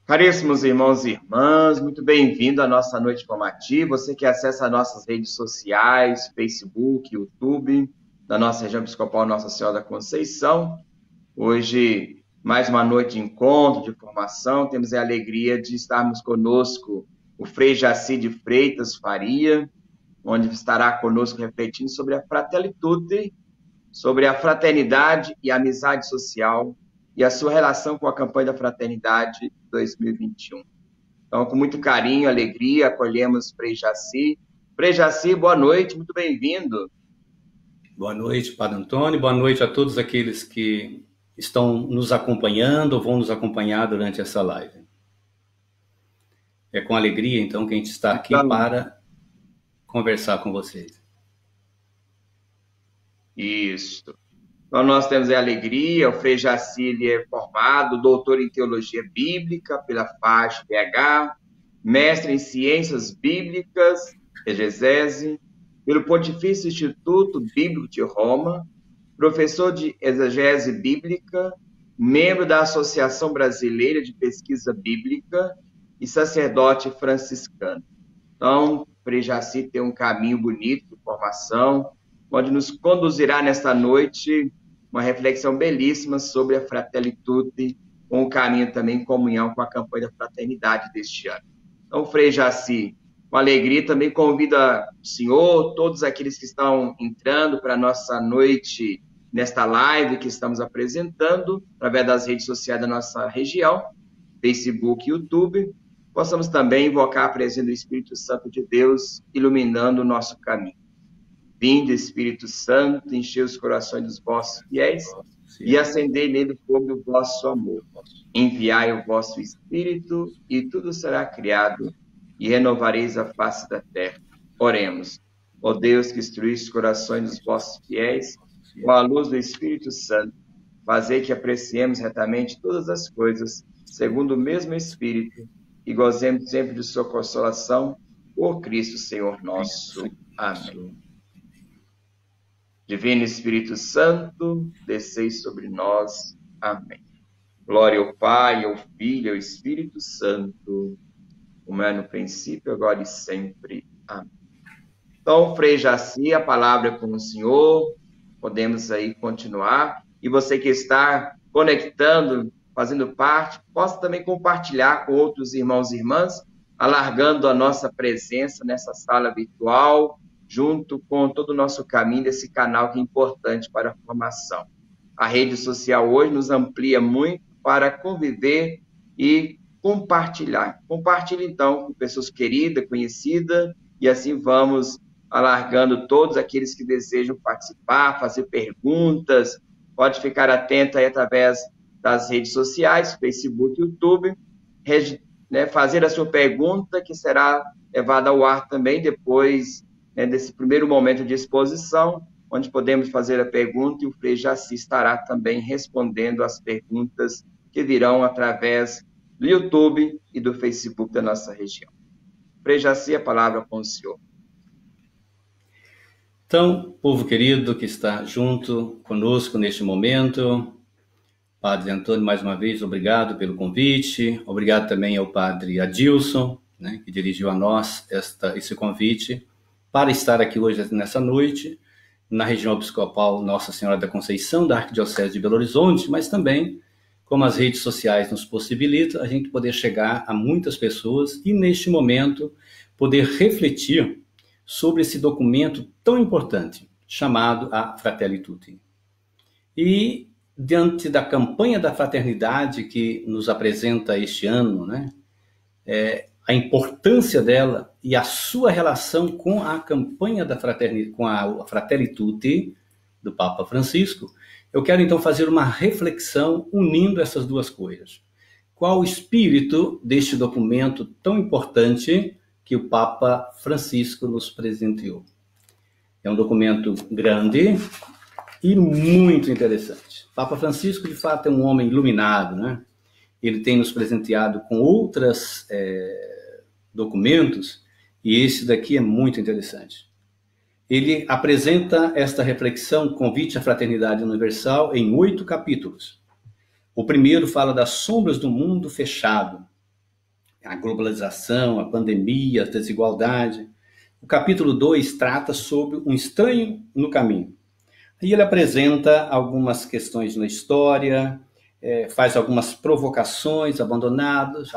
Caríssimos irmãos e irmãs, muito bem-vindo à nossa noite informativa. Você que acessa as nossas redes sociais, Facebook, YouTube, da nossa região episcopal Nossa Senhora da Conceição. Hoje, mais uma noite de encontro, de formação. Temos a alegria de estarmos conosco o Frei Jaci de Freitas Faria, onde estará conosco refletindo sobre a Fratelli Tutti, sobre a fraternidade e a amizade social e a sua relação com a campanha da Fraternidade 2021. Então, com muito carinho, alegria, acolhemos Frei Jaci. Frei Jaci, boa noite, muito bem-vindo. Boa noite, Padre Antônio, boa noite a todos aqueles que estão nos acompanhando ou vão nos acompanhar durante essa live. É com alegria, então, que a gente está aqui para conversar com vocês. Isso. Então, nós temos a alegria, o Frei Jaci ele é formado, doutor em Teologia Bíblica pela FASH-BH, mestre em Ciências Bíblicas, exegese, pelo Pontifício Instituto Bíblico de Roma, professor de exegese bíblica, membro da Associação Brasileira de Pesquisa Bíblica e sacerdote franciscano. Então, o Frei Jaci tem um caminho bonito de formação, onde nos conduzirá nesta noite uma reflexão belíssima sobre a Fratelli Tutti, com o caminho também em comunhão com a campanha da fraternidade deste ano. Então, Frei Jaci, com alegria, também convida o senhor, todos aqueles que estão entrando para a nossa noite, nesta live que estamos apresentando, através das redes sociais da nossa região, Facebook e YouTube, possamos também invocar a presença do Espírito Santo de Deus, iluminando o nosso caminho. Vinde, Espírito Santo, enchei os corações dos vossos fiéis e acendei nele o fogo do vosso amor. Enviai o vosso Espírito e tudo será criado e renovareis a face da terra. Oremos. Ó Deus, que instruís os corações dos vossos fiéis com a luz do Espírito Santo, fazei que apreciemos retamente todas as coisas segundo o mesmo Espírito e gozemos sempre de sua consolação por Cristo Senhor nosso. Amém. Divino Espírito Santo, descei sobre nós. Amém. Glória ao Pai, ao Filho e ao Espírito Santo, como é no princípio, agora e sempre. Amém. Então, Frei Jaci, a palavra é com o senhor, podemos aí continuar. E você que está conectando, fazendo parte, possa também compartilhar com outros irmãos e irmãs, alargando a nossa presença nessa sala virtual, junto com todo o nosso caminho desse canal que é importante para a formação. A rede social hoje nos amplia muito para conviver e compartilhar. Compartilhe, então, com pessoas queridas, conhecidas, e assim vamos alargando todos aqueles que desejam participar, fazer perguntas. Pode ficar atento aí através das redes sociais, Facebook, YouTube, fazer a sua pergunta, que será levada ao ar também depois desse primeiro momento de exposição, onde podemos fazer a pergunta e o Frei Jaci estará também respondendo as perguntas que virão através do YouTube e do Facebook da nossa região. Frei Jaci, a palavra com o senhor. Então, povo querido que está junto conosco neste momento, Padre Antônio, mais uma vez, obrigado pelo convite, obrigado também ao Padre Adilson, que dirigiu a nós esse convite, para estar aqui hoje, nessa noite, na região episcopal Nossa Senhora da Conceição, da Arquidiocese de Belo Horizonte, mas também, como as redes sociais nos possibilitam, a gente poder chegar a muitas pessoas e, neste momento, poder refletir sobre esse documento tão importante, chamado a Fratelli Tutti. E, diante da campanha da fraternidade que nos apresenta este ano, a importância dela e a sua relação com a campanha da fraternidade, com a Fratelli Tutti do Papa Francisco, eu quero então fazer uma reflexão unindo essas duas coisas. Qual o espírito deste documento tão importante que o Papa Francisco nos presenteou? É um documento grande e muito interessante. O Papa Francisco, de fato, é um homem iluminado, Ele tem nos presenteado com outros documentos, e esse daqui é muito interessante. Ele apresenta esta reflexão, Convite à Fraternidade Universal, em 8 capítulos. O primeiro fala das sombras do mundo fechado, a globalização, a pandemia, a desigualdade. O capítulo 2 trata sobre um estranho no caminho. E ele apresenta algumas questões na história, faz algumas provocações abandonados,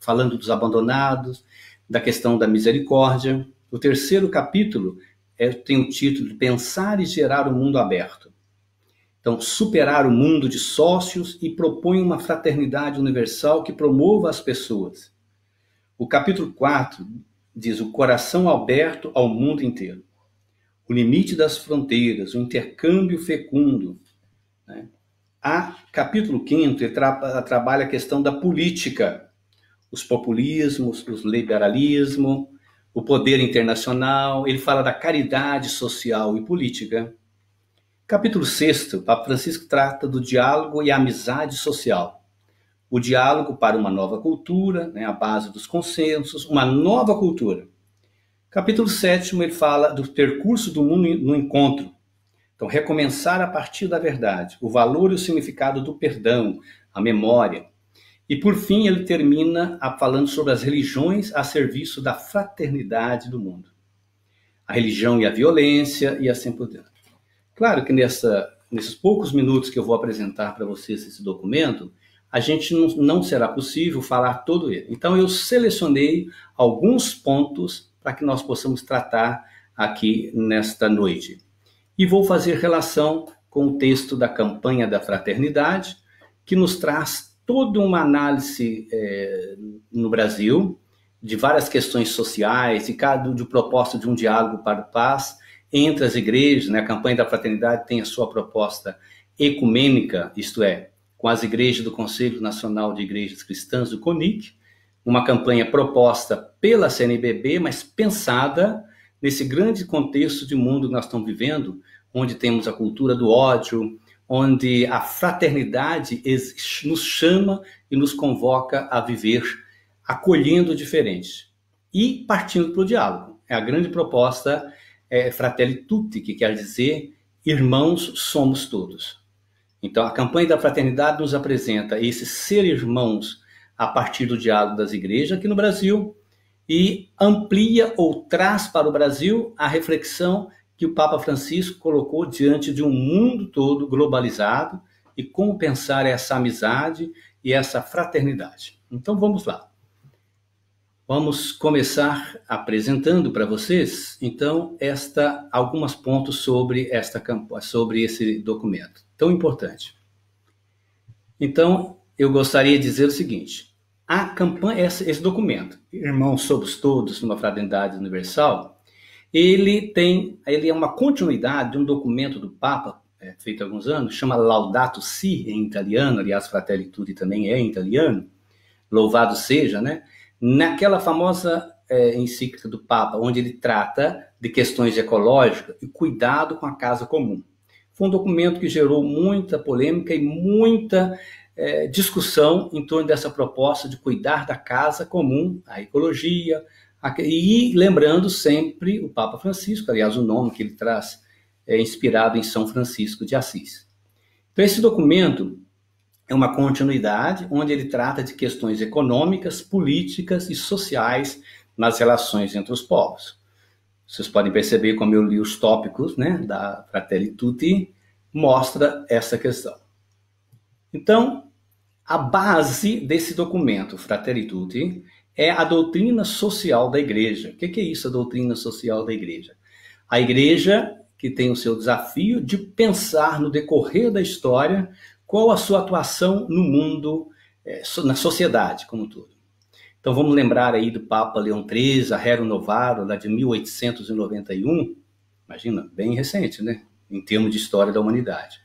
falando dos abandonados, da questão da misericórdia. O terceiro capítulo tem o título de Pensar e Gerar o Mundo Aberto. Então, superar o mundo de sócios e propõe uma fraternidade universal que promova as pessoas. O capítulo 4 diz o coração aberto ao mundo inteiro. O limite das fronteiras, o intercâmbio fecundo. Né? Capítulo 5 ele trabalha a questão da política, os populismos, o liberalismo, o poder internacional. Ele fala da caridade social e política. Capítulo 6, o Papa Francisco trata do diálogo e a amizade social. O diálogo para uma nova cultura, né, a base dos consensos, uma nova cultura. Capítulo 7, ele fala do percurso do mundo no encontro. Então, recomeçar a partir da verdade, o valor e o significado do perdão, a memória. E, por fim, ele termina falando sobre as religiões a serviço da fraternidade do mundo. A religião e a violência e assim por diante. Claro que nesses poucos minutos que eu vou apresentar para vocês esse documento, a gente não será possível falar todo ele. Então, eu selecionei alguns pontos para que nós possamos tratar aqui nesta noite. E vou fazer relação com o texto da Campanha da Fraternidade, que nos traz toda uma análise no Brasil, de várias questões sociais, e do propósito de um diálogo para a paz entre as igrejas, né? A Campanha da Fraternidade tem a sua proposta ecumênica, isto é, com as igrejas do Conselho Nacional de Igrejas Cristãs, o CONIC, uma campanha proposta pela CNBB, mas pensada nesse grande contexto de mundo que nós estamos vivendo, onde temos a cultura do ódio, onde a fraternidade nos chama e nos convoca a viver acolhendo o diferente e partindo para o diálogo. É a grande proposta Fratelli Tutti, que quer dizer irmãos somos todos. Então, a Campanha da Fraternidade nos apresenta esse ser irmãos a partir do diálogo das igrejas aqui no Brasil e amplia ou traz para o Brasil a reflexão que o Papa Francisco colocou diante de um mundo todo globalizado e como pensar essa amizade e essa fraternidade. Então, vamos lá. Vamos começar apresentando para vocês, então, alguns pontos sobre esse documento tão importante. Então, eu gostaria de dizer o seguinte: a campanha, esse documento, Irmãos Somos Todos numa Fraternidade Universal, ele é uma continuidade de um documento do Papa, feito há alguns anos, chama Laudato Si, em italiano, aliás, Fratelli Tutti também é em italiano, louvado seja, né? Naquela famosa encíclica do Papa, onde ele trata de questões ecológicas e cuidado com a casa comum. Foi um documento que gerou muita polêmica e muita discussão em torno dessa proposta de cuidar da casa comum, a ecologia, e lembrando sempre o Papa Francisco, aliás, o nome que ele traz é inspirado em São Francisco de Assis. Então, esse documento é uma continuidade onde ele trata de questões econômicas, políticas e sociais nas relações entre os povos. Vocês podem perceber como eu li os tópicos, né, da Fratelli Tutti, mostra essa questão. Então, a base desse documento, Fratelli Tutti, é a doutrina social da Igreja. O que é isso, a doutrina social da Igreja? A Igreja que tem o seu desafio de pensar no decorrer da história qual a sua atuação no mundo, na sociedade como um todo. Então vamos lembrar aí do Papa Leão XIII, a Rerum Novarum, lá de 1891, imagina, bem recente, né? Em termos de história da humanidade.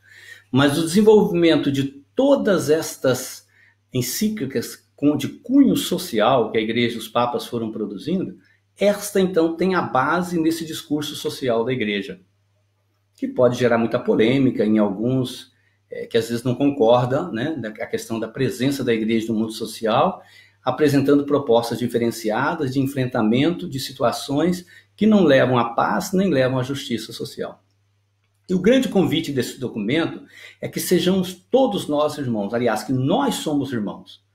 Mas o desenvolvimento de todas estas encíclicas de cunho social que a Igreja e os Papas foram produzindo, esta então tem a base nesse discurso social da Igreja, que pode gerar muita polêmica em alguns que às vezes não concordam, né, a questão da presença da Igreja no mundo social, apresentando propostas diferenciadas de enfrentamento de situações que não levam à paz nem levam à justiça social. E o grande convite desse documento é que sejamos todos nós irmãos, aliás, que nós somos irmãos,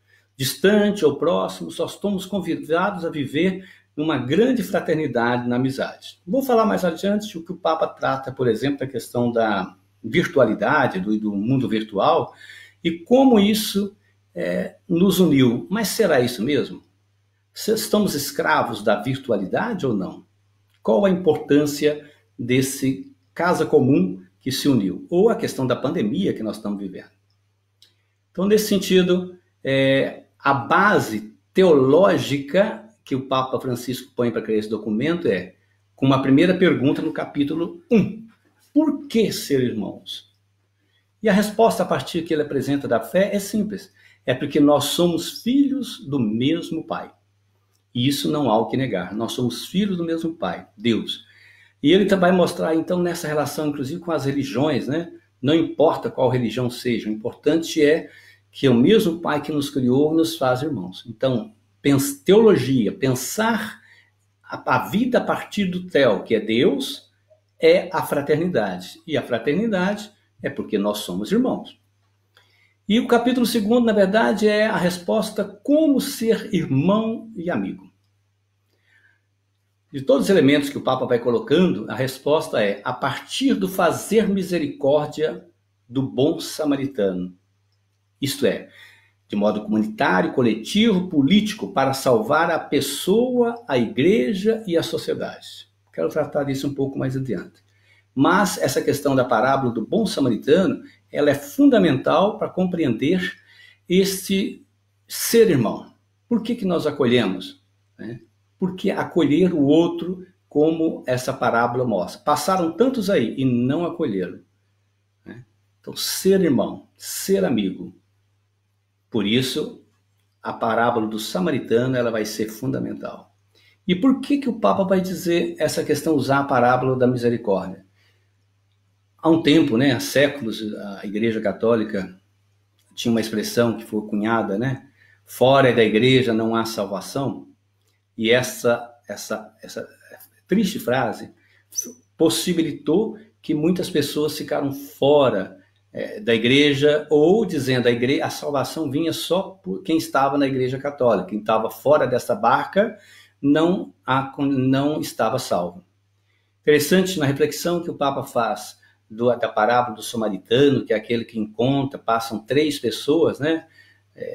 distante ou próximo, só somos convidados a viver numa grande fraternidade na amizade. Vou falar mais adiante o que o Papa trata, por exemplo, da questão da virtualidade, do mundo virtual, e como isso nos uniu. Mas será isso mesmo? Estamos escravos da virtualidade ou não? Qual a importância desse casa comum que se uniu? Ou a questão da pandemia que nós estamos vivendo? Então, nesse sentido, a base teológica que o Papa Francisco põe para criar esse documento com uma primeira pergunta no capítulo 1. Por que ser irmãos? E a resposta a partir que ele apresenta da fé é simples. É porque nós somos filhos do mesmo Pai. E isso não há o que negar. Nós somos filhos do mesmo Pai, Deus. E ele vai mostrar, então, nessa relação, inclusive, com as religiões, né? Não importa qual religião seja, o importante é que o mesmo Pai que nos criou nos faz irmãos. Então, teologia, pensar a vida a partir do Theo, que é Deus, é a fraternidade. E a fraternidade é porque nós somos irmãos. E o capítulo 2, na verdade, é a resposta como ser irmão e amigo. De todos os elementos que o Papa vai colocando, a resposta é a partir do fazer misericórdia do bom samaritano. Isto é, de modo comunitário, coletivo, político, para salvar a pessoa, a igreja e a sociedade. Quero tratar disso um pouco mais adiante. Mas essa questão da parábola do bom samaritano, ela é fundamental para compreender este ser irmão. Por que nós acolhemos? Porque acolher o outro, como essa parábola mostra. Passaram tantos aí e não acolheram. Então, ser irmão, ser amigo. Por isso, a parábola do samaritano ela vai ser fundamental. E por que o Papa vai dizer essa questão, usar a parábola da misericórdia? Há um tempo, há séculos, a Igreja Católica tinha uma expressão que foi cunhada, fora da igreja não há salvação. E essa triste frase possibilitou que muitas pessoas ficaram fora da igreja, ou dizendo a salvação vinha só por quem estava na Igreja Católica. Quem estava fora dessa barca não estava salvo. Interessante na reflexão que o Papa faz da parábola do samaritano, que é aquele que encontra, passam 3 pessoas,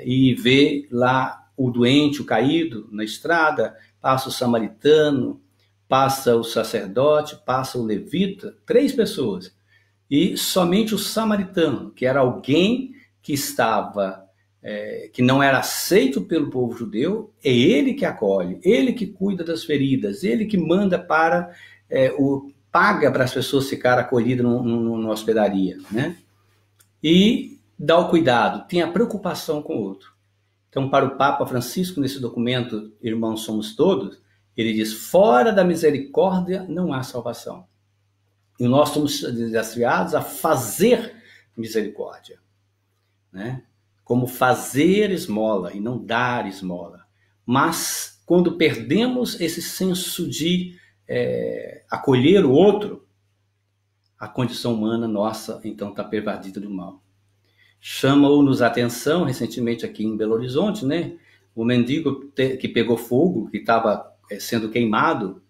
e vê lá o doente, o caído na estrada, passa o samaritano, passa o sacerdote, passa o levita, 3 pessoas. E somente o samaritano, que era alguém que estava, que não era aceito pelo povo judeu, é ele que acolhe, ele que cuida das feridas, ele que manda paga para as pessoas ficarem acolhidas numa hospedaria, E dá o cuidado, tem a preocupação com o outro. Então, para o Papa Francisco, nesse documento, Irmãos Somos Todos, ele diz, fora da misericórdia não há salvação. E nós somos desafiados a fazer misericórdia, Como fazer esmola e não dar esmola. Mas, quando perdemos esse senso de acolher o outro, a condição humana nossa, então, está pervadida do mal. Chamou-nos a atenção, recentemente aqui em Belo Horizonte, o mendigo que pegou fogo, que estava sendo queimado,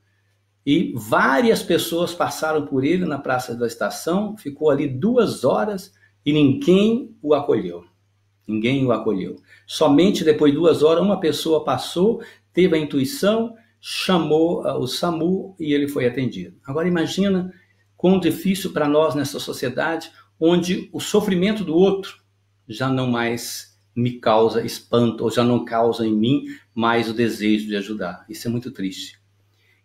e várias pessoas passaram por ele na Praça da Estação, ficou ali 2 horas e ninguém o acolheu. Ninguém o acolheu. Somente depois de 2 horas, uma pessoa passou, teve a intuição, chamou o SAMU e ele foi atendido. Agora imagina quão difícil para nós nessa sociedade, onde o sofrimento do outro já não mais me causa espanto, ou já não causa em mim mais o desejo de ajudar. Isso é muito triste.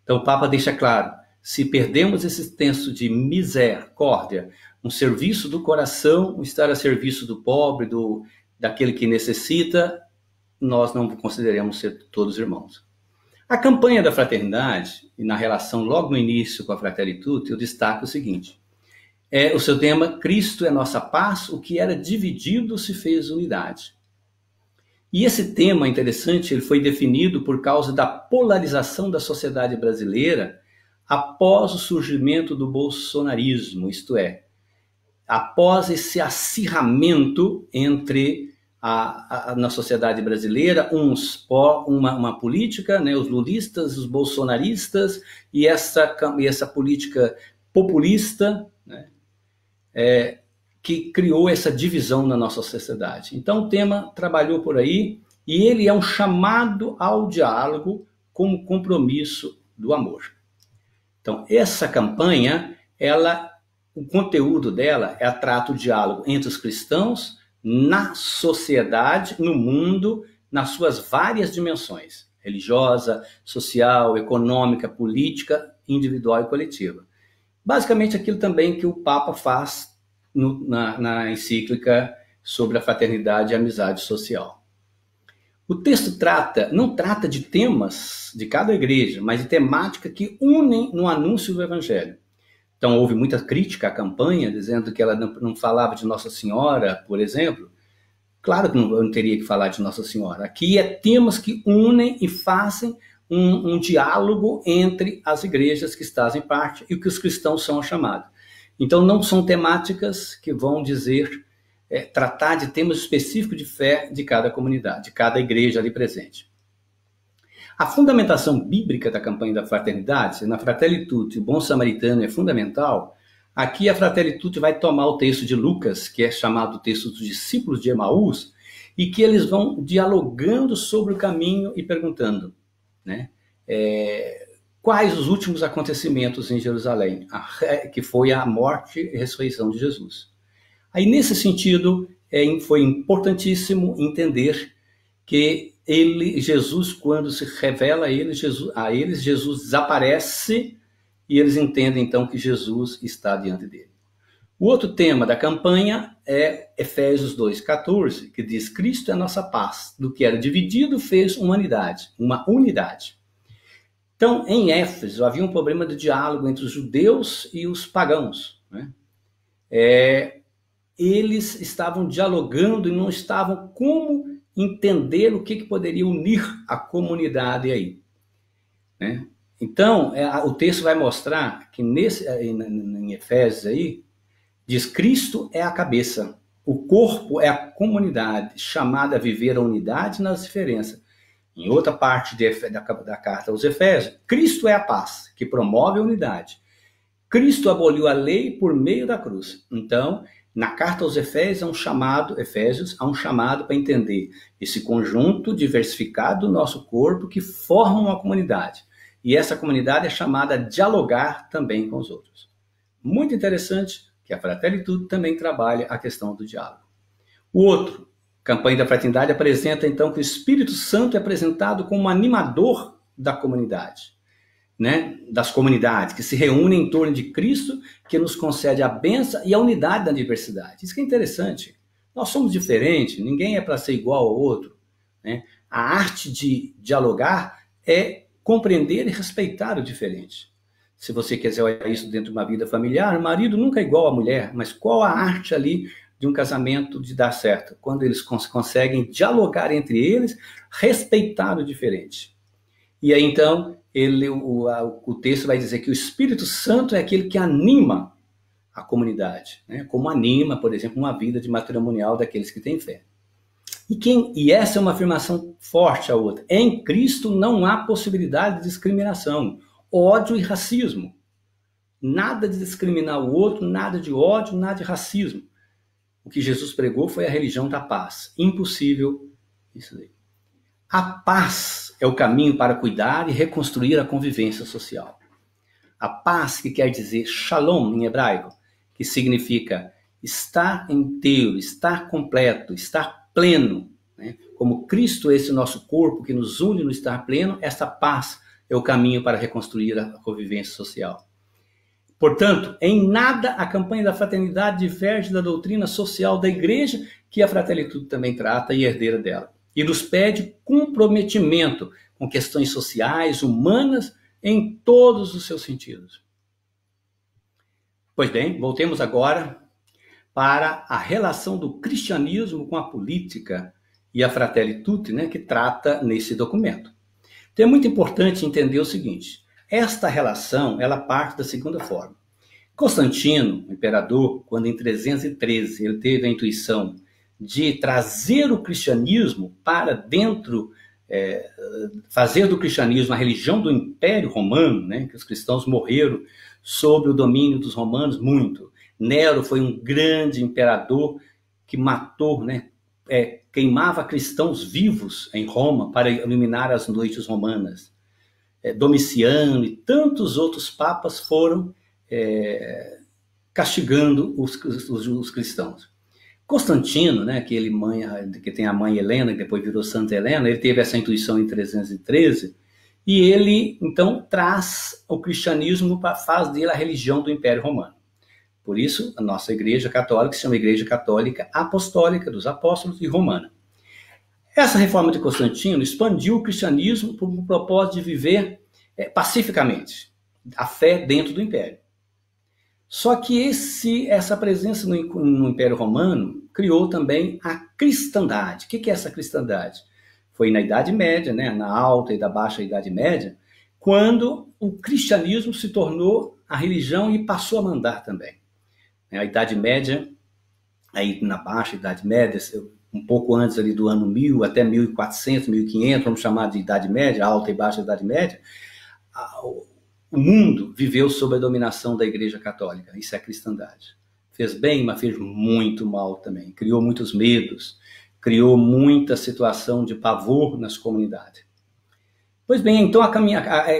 Então o Papa deixa claro, se perdemos esse senso de misericórdia, um serviço do coração, um estar a serviço do pobre, daquele que necessita, nós não consideramos ser todos irmãos. A campanha da fraternidade, e na relação logo no início com a Fratelli Tutti, eu destaco o seguinte, o seu tema, Cristo é nossa paz, o que era dividido se fez unidade. E esse tema interessante, ele foi definido por causa da polarização da sociedade brasileira após o surgimento do bolsonarismo, isto é, após esse acirramento entre na sociedade brasileira, uma política, né, os lulistas, os bolsonaristas, e essa política populista, né, que criou essa divisão na nossa sociedade. Então o tema trabalhou por aí, e ele é um chamado ao diálogo como compromisso do amor. Então essa campanha, o conteúdo dela trata o diálogo entre os cristãos, na sociedade, no mundo, nas suas várias dimensões: religiosa, social, econômica, política, individual e coletiva. Basicamente aquilo também que o Papa faz na encíclica sobre a fraternidade e a amizade social. O texto não trata de temas de cada igreja, mas de temática que unem no anúncio do Evangelho. Então houve muita crítica à campanha, dizendo que ela não falava de Nossa Senhora, por exemplo. Claro que eu não teria que falar de Nossa Senhora. Aqui é temas que unem e fazem um diálogo entre as igrejas que fazem parte e o que os cristãos são chamados. Então não são temáticas que vão tratar de temas específicos de fé de cada comunidade, de cada igreja ali presente. A fundamentação bíblica da campanha da fraternidade, na Fratelli Tutti, o bom samaritano é fundamental. Aqui a Fratelli Tutti vai tomar o texto de Lucas, que é chamado o texto dos discípulos de Emaús, e que eles vão dialogando sobre o caminho e perguntando, né, quais os últimos acontecimentos em Jerusalém, que foi a morte e ressurreição de Jesus. Aí, nesse sentido, foi importantíssimo entender que Jesus, quando se revela a eles, Jesus desaparece e eles entendem então que Jesus está diante dele. O outro tema da campanha é Efésios 2,14, que diz: Cristo é a nossa paz, do que era dividido fez uma unidade. Então, em Éfeso havia um problema de diálogo entre os judeus e os pagãos, né? Eles estavam dialogando e não estavam como entender o que poderia unir a comunidade aí, né? Então, o texto vai mostrar que em Efésios aí, diz: Cristo é a cabeça, o corpo é a comunidade, chamada a viver a unidade nas diferenças. Em outra parte da carta aos Efésios, Cristo é a paz, que promove a unidade. Cristo aboliu a lei por meio da cruz. Então, na carta aos Efésios, há um chamado para entender esse conjunto diversificado do nosso corpo que forma uma comunidade. E essa comunidade é chamada a dialogar também com os outros. Muito interessante que a Fratelli Tutti também trabalha a questão do diálogo. O outro, campanha da fraternidade, apresenta então que o Espírito Santo é apresentado como animador da comunidade, né? Das comunidades que se reúnem em torno de Cristo, que nos concede a bênção e a unidade da diversidade. Isso que é interessante. Nós somos diferentes, ninguém é para ser igual ao outro, né? A arte de dialogar é compreender e respeitar o diferente. Se você quiser olhar isso dentro de uma vida familiar, o marido nunca é igual à mulher, mas qual a arte ali de um casamento de dar certo? Quando eles conseguem dialogar entre eles, respeitar o diferente. E aí então, o texto vai dizer que o Espírito Santo é aquele que anima a comunidade, né? Como anima, por exemplo, uma vida de matrimonial daqueles que têm fé. E essa é uma afirmação forte a outra. Em Cristo não há possibilidade de discriminação, ódio e racismo. Nada de discriminar o outro, nada de ódio, nada de racismo. O que Jesus pregou foi a religião da paz. Impossível isso aí. A paz é o caminho para cuidar e reconstruir a convivência social. A paz, que quer dizer shalom em hebraico, que significa estar inteiro, estar completo, estar pleno, né? Como Cristo é esse nosso corpo que nos une no estar pleno, essa paz é o caminho para reconstruir a convivência social. Portanto, em nada a campanha da fraternidade diverge da doutrina social da igreja, que a Fratelli Tutti também trata e é herdeira dela. E nos pede comprometimento com questões sociais, humanas, em todos os seus sentidos. Pois bem, voltemos agora para a relação do cristianismo com a política e a Fratelli Tutti, né, que trata nesse documento. Então é muito importante entender o seguinte: esta relação ela parte da seguinte forma. Constantino, o imperador, quando em 313 ele teve a intuição de trazer o cristianismo para dentro, fazer do cristianismo a religião do Império Romano, né, que os cristãos morreram sob o domínio dos romanos muito. Nero foi um grande imperador que matou, né, queimava cristãos vivos em Roma para iluminar as noites romanas. Domiciano e tantos outros papas foram castigando os cristãos. Constantino, né, que tem a mãe Helena, que depois virou Santa Helena, ele teve essa intuição em 313, e ele, então, traz o cristianismo, faz dele a religião do Império Romano. Por isso, a nossa Igreja Católica se chama Igreja Católica Apostólica dos Apóstolos e Romana. Essa reforma de Constantino expandiu o cristianismo por um propósito de viver pacificamente a fé dentro do Império. Só que essa presença no Império Romano criou também a cristandade. O que é essa cristandade? Foi na Idade Média, né, na Alta e da Baixa Idade Média, quando o cristianismo se tornou a religião e passou a mandar também. A Idade Média, aí na Baixa Idade Média, um pouco antes ali do ano 1000 até 1400, 1500, vamos chamar de Idade Média, Alta e Baixa Idade Média, o mundo viveu sob a dominação da Igreja Católica. Isso é a cristandade. Fez bem, mas fez muito mal também. Criou muitos medos, criou muita situação de pavor nas comunidades. Pois bem, então,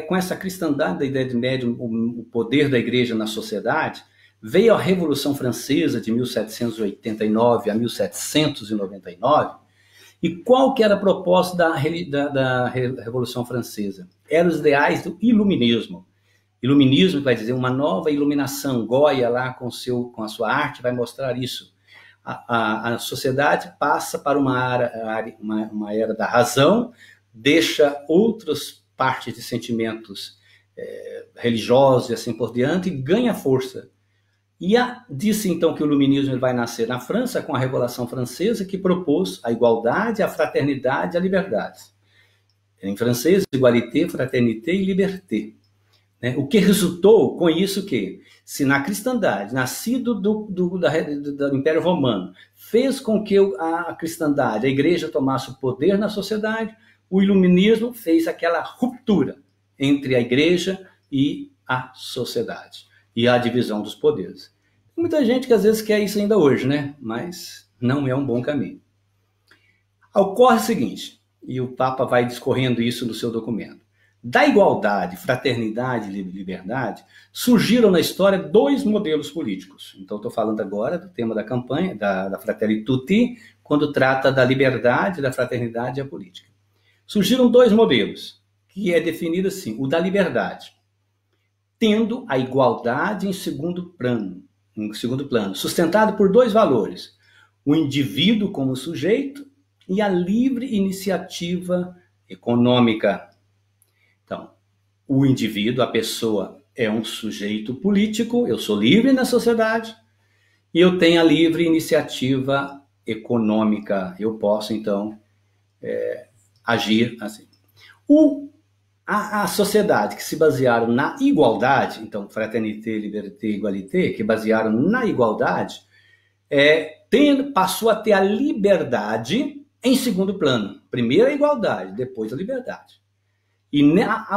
com essa cristandade da Idade Média, o poder da Igreja na sociedade, veio a Revolução Francesa de 1789 a 1799. E qual que era a proposta da Revolução Francesa? Eram os ideais do iluminismo. Iluminismo vai dizer uma nova iluminação. Goya lá com a sua arte vai mostrar isso. A sociedade passa para uma era da razão, deixa outras partes de sentimentos religiosos e assim por diante e ganha força. E disse então que o iluminismo vai nascer na França com a Revolução Francesa, que propôs a igualdade, a fraternidade e a liberdade. Em francês, igualité, fraternité e liberté. O que resultou com isso que, se na cristandade, nascido do Império Romano, fez com que a cristandade, a igreja tomasse o poder na sociedade, o iluminismo fez aquela ruptura entre a igreja e a sociedade, e a divisão dos poderes. Tem muita gente que às vezes quer isso ainda hoje, né? Mas não é um bom caminho. Ocorre o seguinte, e o Papa vai discorrendo isso no seu documento. Da igualdade, fraternidade e liberdade, surgiram na história dois modelos políticos. Então, estou falando agora do tema da campanha, da Fratelli Tutti, quando trata da liberdade, da fraternidade e a política. Surgiram dois modelos, que é definido assim, o da liberdade, tendo a igualdade em segundo plano, sustentado por dois valores, o indivíduo como sujeito e a livre iniciativa econômica. Então, o indivíduo, a pessoa, é um sujeito político, eu sou livre na sociedade e eu tenho a livre iniciativa econômica. Eu posso, então, agir assim. A sociedade que se basearam na igualdade, então, fraternité, liberté, égalité, que basearam na igualdade, passou a ter a liberdade em segundo plano. Primeiro a igualdade, depois a liberdade. E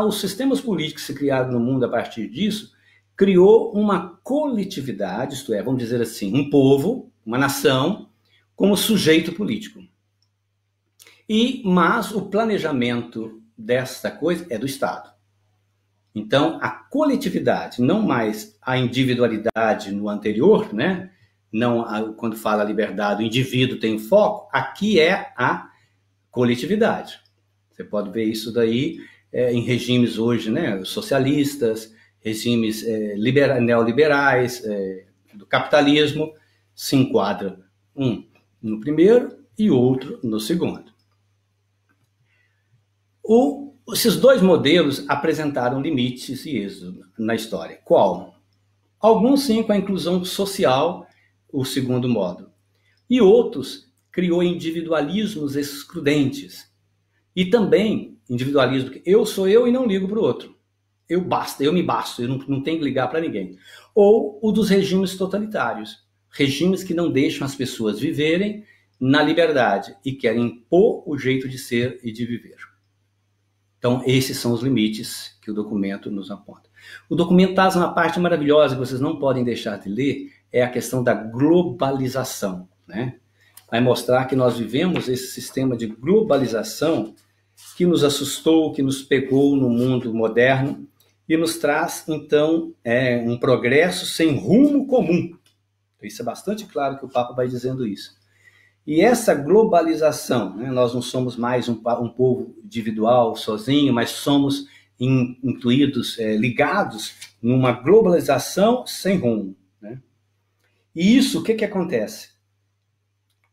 os sistemas políticos que se criaram no mundo a partir disso, criou uma coletividade, isto é, vamos dizer assim, um povo, uma nação, como sujeito político. Mas o planejamento desta coisa é do Estado. Então, a coletividade, não mais a individualidade no anterior, né? Não quando fala liberdade, o indivíduo tem foco, aqui é a coletividade. Você pode ver isso daí em regimes hoje, né, socialistas, regimes neoliberais, do capitalismo, se enquadra um no primeiro e outro no segundo. Esses dois modelos apresentaram limites e êxodo na história. Qual? Alguns sim com a inclusão social, o segundo modo. E outros criou individualismos excludentes. E também individualismo, eu sou eu e não ligo para o outro. Eu me basto, eu não tenho que ligar para ninguém. Ou o dos regimes totalitários. Regimes que não deixam as pessoas viverem, na liberdade e querem impor o jeito de ser e de viver. Então, esses são os limites que o documento nos aponta. O documento traz uma parte maravilhosa que vocês não podem deixar de ler, é a questão da globalização, né? Vai mostrar que nós vivemos esse sistema de globalização que nos assustou, que nos pegou no mundo moderno e nos traz, então, um progresso sem rumo comum. Isso é bastante claro que o Papa vai dizendo isso. E essa globalização, né, nós não somos mais um povo individual, sozinho, mas somos intuídos, ligados numa globalização sem rumo, né? E isso, o que acontece?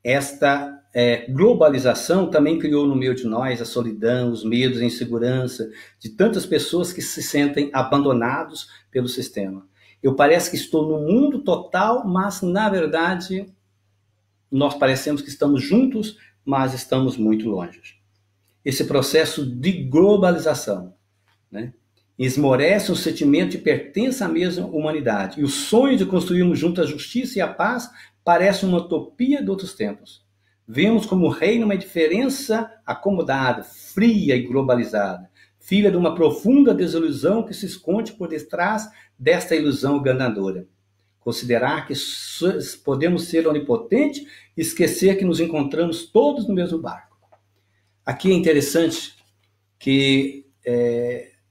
Esta globalização também criou no meio de nós a solidão, os medos, a insegurança de tantas pessoas que se sentem abandonados pelo sistema. Eu parece que estou no mundo total, mas na verdade nós parecemos que estamos juntos, mas estamos muito longe. Esse processo de globalização, né, esmorece um sentimento de pertença à mesma humanidade. E o sonho de construirmos juntos a justiça e a paz parece uma utopia de outros tempos. Vemos como reina uma diferença acomodada, fria e globalizada, filha de uma profunda desilusão que se esconde por detrás desta ilusão enganadora. Considerar que podemos ser onipotentes e esquecer que nos encontramos todos no mesmo barco. Aqui é interessante que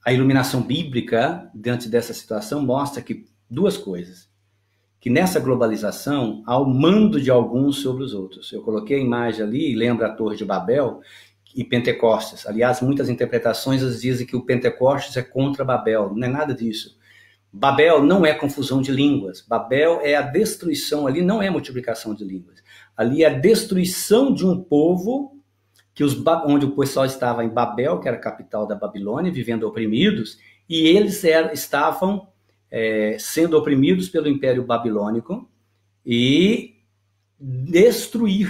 a iluminação bíblica, diante dessa situação, mostra que duas coisas. Que nessa globalização há o mando de alguns sobre os outros. Eu coloquei a imagem ali, lembra a Torre de Babel e Pentecostes. Aliás, muitas interpretações dizem que o Pentecostes é contra Babel. Não é nada disso. Babel não é confusão de línguas. Babel é a destruição, ali não é multiplicação de línguas. Ali é a destruição de um povo, onde o pessoal estava em Babel, que era a capital da Babilônia, vivendo oprimidos, e eles estavam sendo oprimidos pelo Império Babilônico, e destruir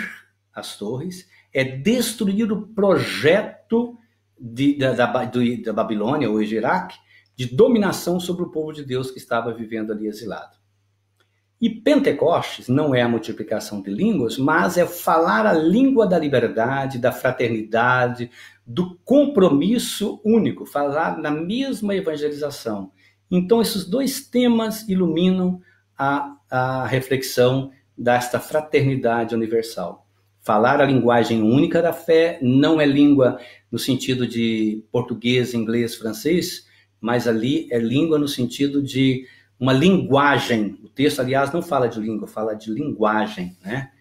as torres é destruir o projeto da Babilônia, hoje Iraque, de dominação sobre o povo de Deus que estava vivendo ali exilado. E Pentecostes não é a multiplicação de línguas, mas é falar a língua da liberdade, da fraternidade, do compromisso único, falar na mesma evangelização. Então, esses dois temas iluminam a reflexão desta fraternidade universal. Falar a linguagem única da fé não é língua no sentido de português, inglês, francês, mas ali é língua no sentido de uma linguagem. O texto, aliás, não fala de língua, fala de linguagem, né?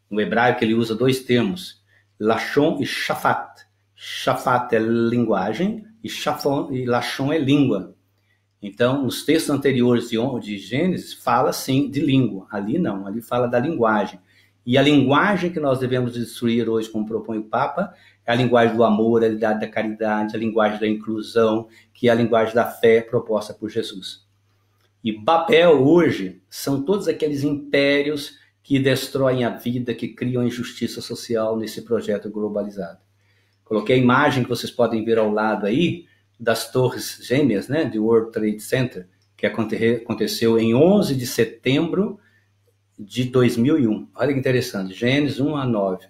No hebraico ele usa dois termos, lashon e shafat. Shafat é linguagem e lashon é língua. Então, nos textos anteriores de Gênesis, fala sim de língua. Ali não, ali fala da linguagem. E a linguagem que nós devemos destruir hoje, como propõe o Papa, é a linguagem do amor, a linguagem da caridade, a linguagem da inclusão, que é a linguagem da fé proposta por Jesus. E Babel hoje são todos aqueles impérios que destroem a vida, que criam injustiça social nesse projeto globalizado. Coloquei a imagem que vocês podem ver ao lado aí, das torres gêmeas, né, do World Trade Center, que aconteceu em 11 de setembro de 2001. Olha que interessante, Gênesis 1 a 9.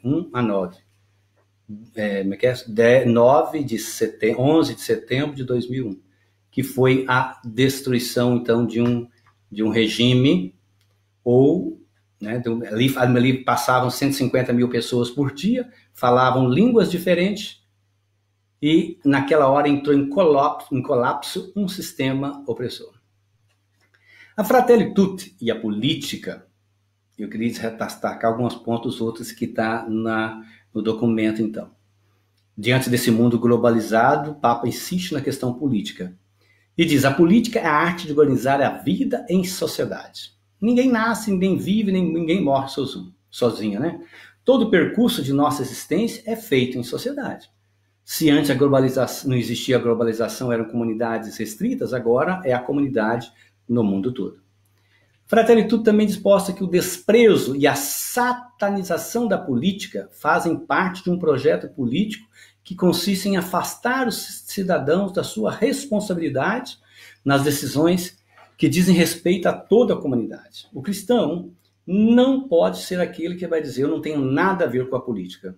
11 de setembro de 2001, que foi a destruição, então, de um regime, ou, né, ali passavam 150 mil pessoas por dia, falavam línguas diferentes, e naquela hora entrou em colapso um sistema opressor. A Fratelli Tutti e a política, eu queria destacar alguns pontos outros que está no documento, então. Diante desse mundo globalizado, o Papa insiste na questão política. E diz, a política é a arte de organizar a vida em sociedade. Ninguém nasce, ninguém vive, ninguém morre sozinho, né? Todo o percurso de nossa existência é feito em sociedade. Se antes não existia a globalização, eram comunidades restritas, agora é a comunidade no mundo todo. Fratelli Tutti também disposta que o desprezo e a satanização da política fazem parte de um projeto político que consiste em afastar os cidadãos da sua responsabilidade nas decisões que dizem respeito a toda a comunidade. O cristão não pode ser aquele que vai dizer eu não tenho nada a ver com a política.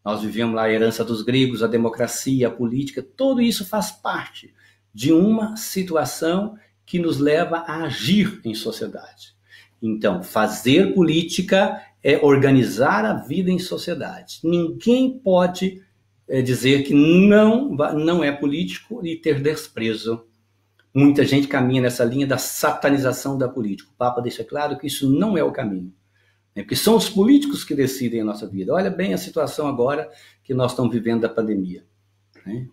Nós vivemos lá a herança dos gregos, a democracia, a política, tudo isso faz parte de uma situação que nos leva a agir em sociedade. Então, fazer política é organizar a vida em sociedade. Ninguém pode dizer que não é político e ter desprezo. Muita gente caminha nessa linha da satanização da política. O Papa deixa claro que isso não é o caminho. Porque são os políticos que decidem a nossa vida. Olha bem a situação agora que nós estamos vivendo da pandemia.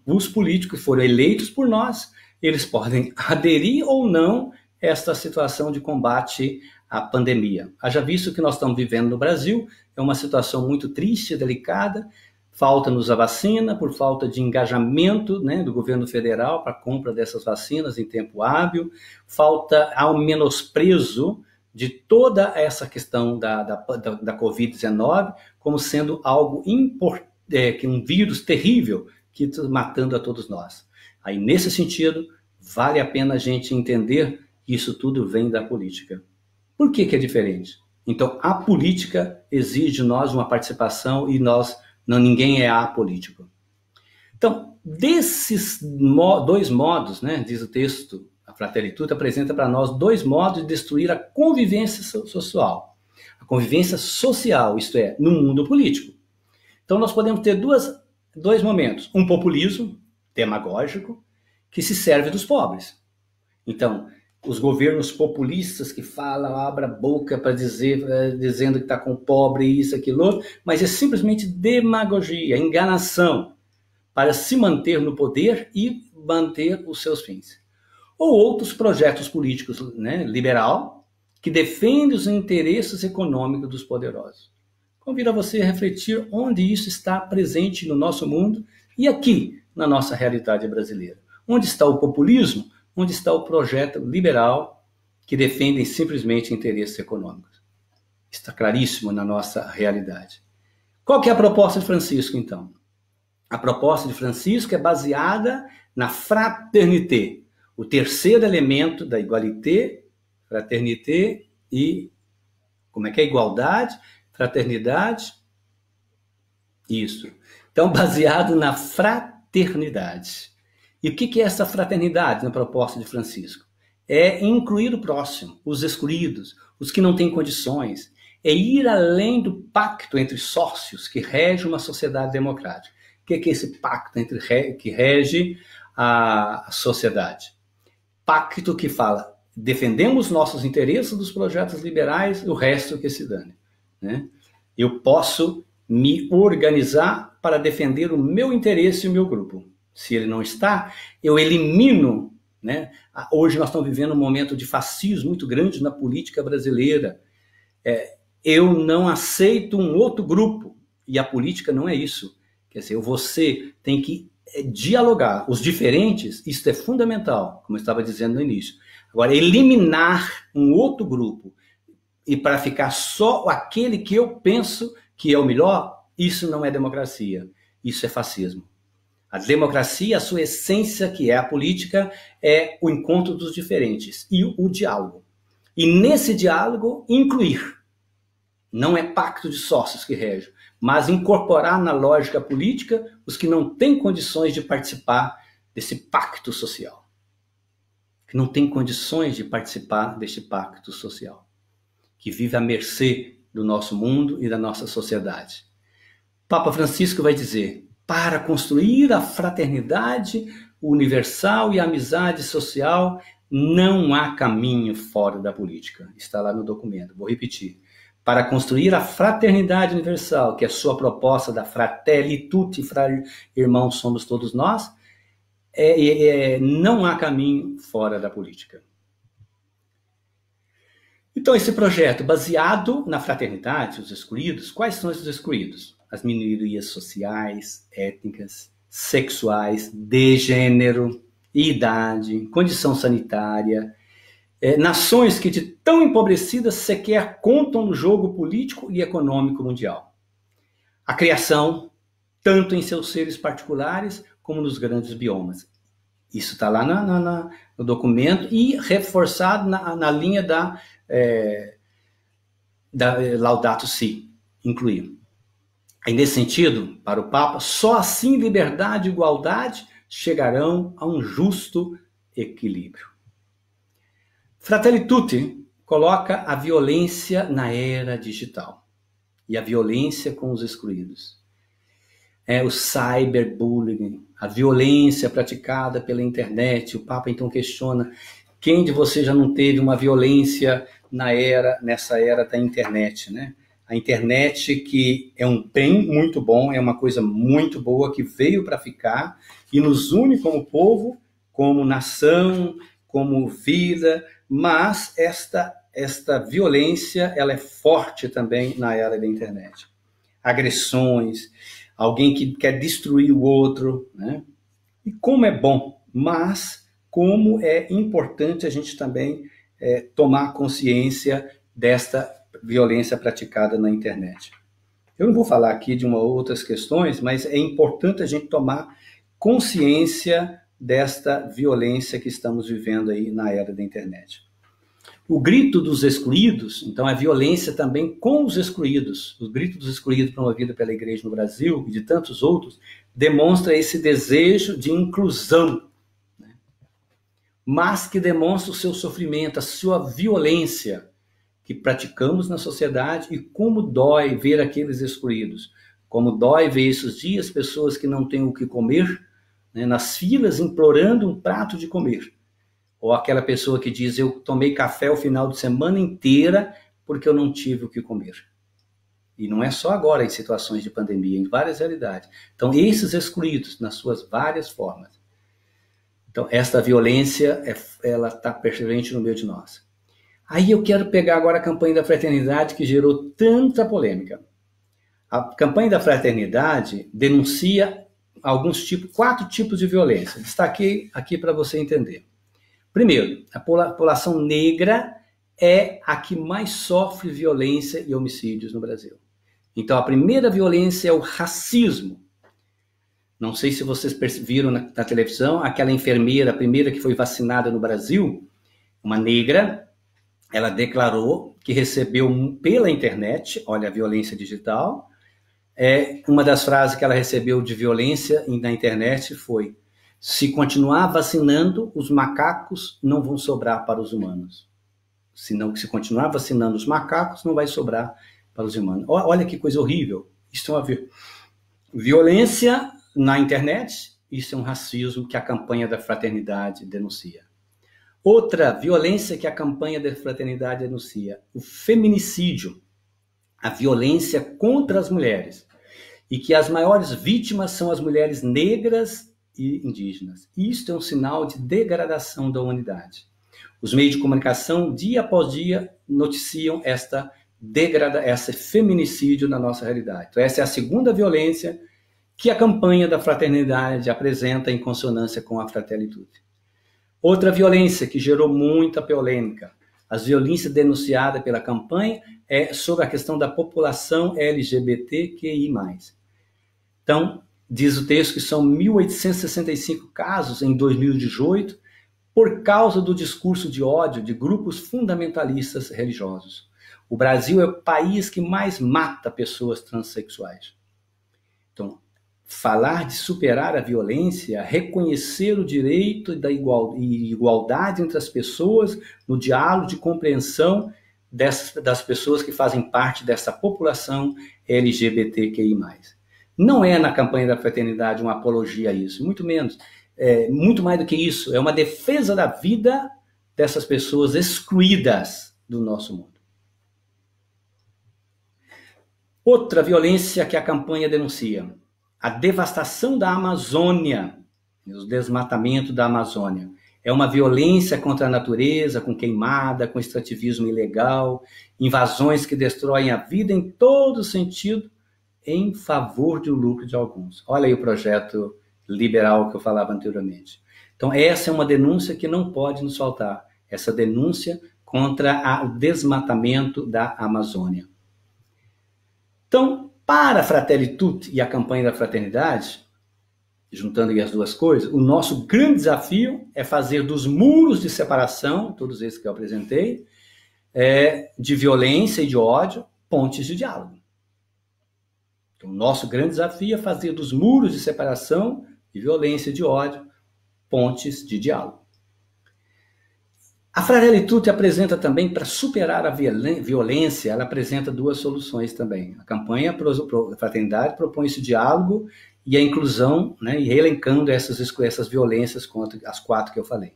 Os políticos foram eleitos por nós, eles podem aderir ou não a esta situação de combate à pandemia. Haja visto que nós estamos vivendo no Brasil, é uma situação muito triste, delicada, falta-nos a vacina por falta de engajamento do governo federal para a compra dessas vacinas em tempo hábil, falta ao menosprezo de toda essa questão da Covid-19 como sendo algo que um vírus terrível que está matando a todos nós. Aí, nesse sentido, vale a pena a gente entender que isso tudo vem da política. Por que é diferente? Então, a política exige de nós uma participação e ninguém é apolítico. Então, desses dois modos, diz o texto, a Fratelli Tutti apresenta para nós dois modos de destruir a convivência social. A convivência social, isto é, no mundo político. Então, nós podemos ter dois momentos. Um populismo demagógico que se serve dos pobres. Então, os governos populistas que falam, abrem a boca para dizendo que está com o pobre, isso, aquilo, outro, mas é simplesmente demagogia, enganação, para se manter no poder e manter os seus fins. Ou outros projetos políticos, liberal, que defendem os interesses econômicos dos poderosos. Convido a você a refletir onde isso está presente no nosso mundo e aqui na nossa realidade brasileira. Onde está o populismo? Onde está o projeto liberal que defende simplesmente interesses econômicos? Está claríssimo na nossa realidade. Qual que é a proposta de Francisco, então? A proposta de Francisco é baseada na fraternité, o terceiro elemento da igualité, fraternité e... como é que é? Igualdade, fraternidade. Isso. Então, baseado na fraternidade. E o que é essa fraternidade na proposta de Francisco? É incluir o próximo, os excluídos, os que não têm condições. É ir além do pacto entre sócios que rege uma sociedade democrática. O que é esse pacto que rege a sociedade? Pacto que fala, defendemos nossos interesses dos projetos liberais e o resto que se dane. Eu posso me organizar para defender o meu interesse e o meu grupo. Se ele não está, eu elimino. Hoje nós estamos vivendo um momento de fascismo muito grande na política brasileira. Eu não aceito um outro grupo. E a política não é isso. Quer dizer, você tem que dialogar. Os diferentes, isso é fundamental, como eu estava dizendo no início. Agora, eliminar um outro grupo e para ficar só aquele que eu penso que é o melhor, isso não é democracia. Isso é fascismo. A democracia, a sua essência, que é a política, é o encontro dos diferentes e o diálogo. E nesse diálogo, incluir. Não é pacto de sócios que rege, mas incorporar na lógica política os que não têm condições de participar desse pacto social. Que não têm condições de participar deste pacto social. Que vive à mercê do nosso mundo e da nossa sociedade. Papa Francisco vai dizer: para construir a fraternidade universal e a amizade social, não há caminho fora da política. Está lá no documento. Vou repetir. Para construir a fraternidade universal, que é a sua proposta da Fratelli Tutti, irmãos somos todos nós, não há caminho fora da política. Então, esse projeto baseado na fraternidade, os excluídos, quais são esses excluídos? As minorias sociais, étnicas, sexuais, de gênero, idade, condição sanitária, nações que de tão empobrecidas sequer contam no jogo político e econômico mundial. A criação, tanto em seus seres particulares como nos grandes biomas. Isso está lá no documento e reforçado na linha da Laudato Si, incluir. E nesse sentido, para o Papa, só assim liberdade e igualdade chegarão a um justo equilíbrio. Fratelli Tutti coloca a violência na era digital e a violência com os excluídos. O cyberbullying, a violência praticada pela internet. O Papa então questiona: quem de vocês já não teve uma violência nessa era da internet, né? A internet, que é um bem muito bom, é uma coisa muito boa que veio para ficar e nos une como povo, como nação, como vida, mas esta violência, ela é forte também na era da internet. Agressões, alguém que quer destruir o outro, né? E como é bom, mas como é importante a gente também tomar consciência desta violência praticada na internet. Eu não vou falar aqui de outras questões, mas é importante a gente tomar consciência desta violência que estamos vivendo aí na era da internet. O grito dos excluídos, então, a violência também com os excluídos. O grito dos excluídos promovido pela Igreja no Brasil e de tantos outros demonstra esse desejo de inclusão, né? Mas que demonstra o seu sofrimento, a sua violência que praticamos na sociedade e como dói ver aqueles excluídos. Como dói ver esses dias pessoas que não têm o que comer, né, nas filas implorando um prato de comer. Ou aquela pessoa que diz: eu tomei café o final de semana inteira porque eu não tive o que comer. E não é só agora em situações de pandemia, em várias realidades. Então, esses excluídos, nas suas várias formas. Então, esta violência, ela está presente no meio de nós. Aí eu quero pegar agora a campanha da fraternidade, que gerou tanta polêmica. A campanha da fraternidade denuncia 4 tipos de violência. Destaquei aqui para você entender. Primeiro, a população negra é a que mais sofre violência e homicídios no Brasil. Então, a primeira violência é o racismo. Não sei se vocês viram na televisão, aquela enfermeira, a primeira que foi vacinada no Brasil, uma negra. Ela declarou que recebeu pela internet, olha a violência digital, uma das frases que ela recebeu de violência na internet foi: se continuar vacinando, os macacos não vão sobrar para os humanos. Se continuar vacinando os macacos, não vai sobrar para os humanos. Olha que coisa horrível. Isso é uma violência na internet, isso é um racismo que a campanha da fraternidade denuncia. Outra violência que a campanha da fraternidade denuncia: o feminicídio, a violência contra as mulheres, e que as maiores vítimas são as mulheres negras e indígenas. Isto é um sinal de degradação da humanidade. Os meios de comunicação, dia após dia, noticiam esse feminicídio na nossa realidade. Então, essa é a segunda violência que a campanha da fraternidade apresenta em consonância com a Fratelli Tutti. Outra violência que gerou muita polêmica, as violências denunciadas pela campanha, é sobre a questão da população LGBTQI+. Então, diz o texto que são 1.865 casos em 2018 por causa do discurso de ódio de grupos fundamentalistas religiosos. O Brasil é o país que mais mata pessoas transexuais. Então, falar de superar a violência, reconhecer o direito e igualdade entre as pessoas, no diálogo de compreensão das pessoas que fazem parte dessa população LGBTQI+. Não é na campanha da fraternidade uma apologia a isso, muito menos. Muito mais do que isso, é uma defesa da vida dessas pessoas excluídas do nosso mundo. Outra violência que a campanha denuncia: a devastação da Amazônia, o desmatamento da Amazônia. É uma violência contra a natureza, com queimada, com extrativismo ilegal, invasões que destroem a vida em todo sentido, em favor do lucro de alguns. Olha aí o projeto liberal que eu falava anteriormente. Então, essa é uma denúncia que não pode nos faltar. Essa denúncia contra o desmatamento da Amazônia. Então, para a Fratelli Tutti e a campanha da fraternidade, juntando aí as duas coisas, o nosso grande desafio é fazer dos muros de separação, todos esses que eu apresentei, de violência e de ódio, pontes de diálogo. Então, o nosso grande desafio é fazer dos muros de separação, de violência e de ódio, pontes de diálogo. A Fratelli Tutti apresenta também, para superar a violência, ela apresenta duas soluções também. A campanha a Fraternidade propõe esse diálogo e a inclusão, né, e elencando essas violências contra as 4 que eu falei.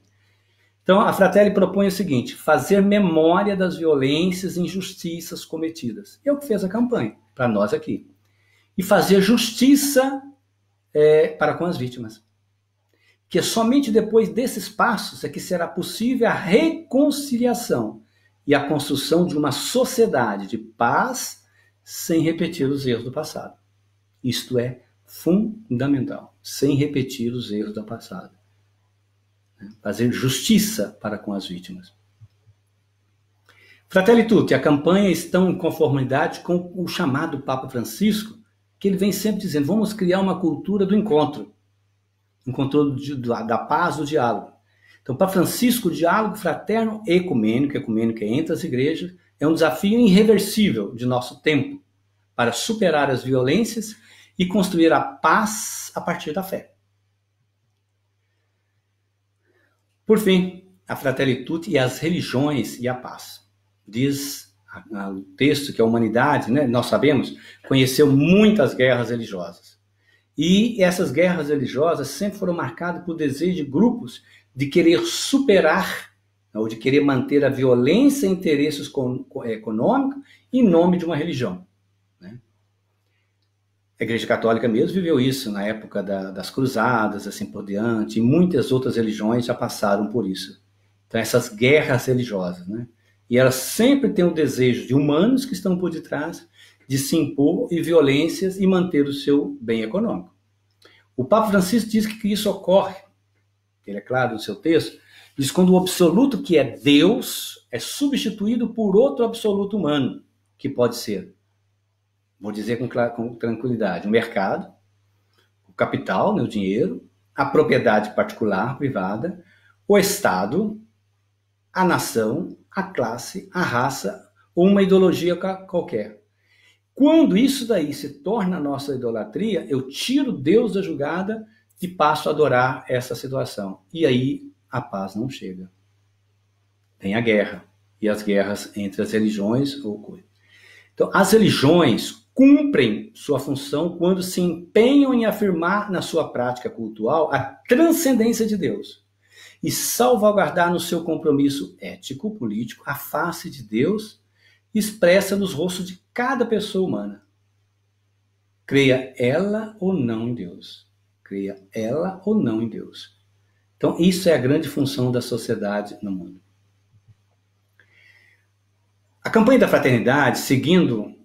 Então, a Fratelli propõe o seguinte: fazer memória das violências e injustiças cometidas. É o que fez a campanha, para nós aqui. E fazer justiça para com as vítimas. Que somente depois desses passos é que será possível a reconciliação e a construção de uma sociedade de paz sem repetir os erros do passado. Isto é fundamental, sem repetir os erros do passado. Fazer justiça para com as vítimas. Fratelli Tutti, a campanha está em conformidade com o chamado Papa Francisco, que ele vem sempre dizendo: vamos criar uma cultura do encontro da paz, do diálogo. Então, para Francisco, o diálogo fraterno e ecumênico entre as igrejas, é um desafio irreversível de nosso tempo para superar as violências e construir a paz a partir da fé. Por fim, a Fratelli Tutti e as religiões e a paz. Diz o texto que a humanidade, né, nós sabemos, conheceu muitas guerras religiosas. E essas guerras religiosas sempre foram marcadas por desejo de grupos de querer superar, ou de querer manter a violência e interesses econômicos em nome de uma religião. Né? A Igreja Católica mesmo viveu isso na época das cruzadas, assim por diante, e muitas outras religiões já passaram por isso. Então, essas guerras religiosas, né? E elas sempre têm o desejo de humanos que estão por detrás de se impor e violências e manter o seu bem econômico. O Papa Francisco diz que isso ocorre, ele é claro no seu texto, diz quando o absoluto que é Deus é substituído por outro absoluto humano, que pode ser, vou dizer com tranquilidade, o mercado, o capital, né, o dinheiro, a propriedade particular, privada, o Estado, a nação, a classe, a raça ou uma ideologia qualquer. Quando isso daí se torna nossa idolatria, eu tiro Deus da jogada e passo a adorar essa situação. E aí a paz não chega. Tem a guerra. E as guerras entre as religiões ocorrem. Então, as religiões cumprem sua função quando se empenham em afirmar na sua prática cultural a transcendência de Deus e salvaguardar no seu compromisso ético, político, a face de Deus expressa nos rostos de cada pessoa humana. Creia ela ou não em Deus. Creia ela ou não em Deus. Então, isso é a grande função da sociedade no mundo. A campanha da fraternidade, seguindo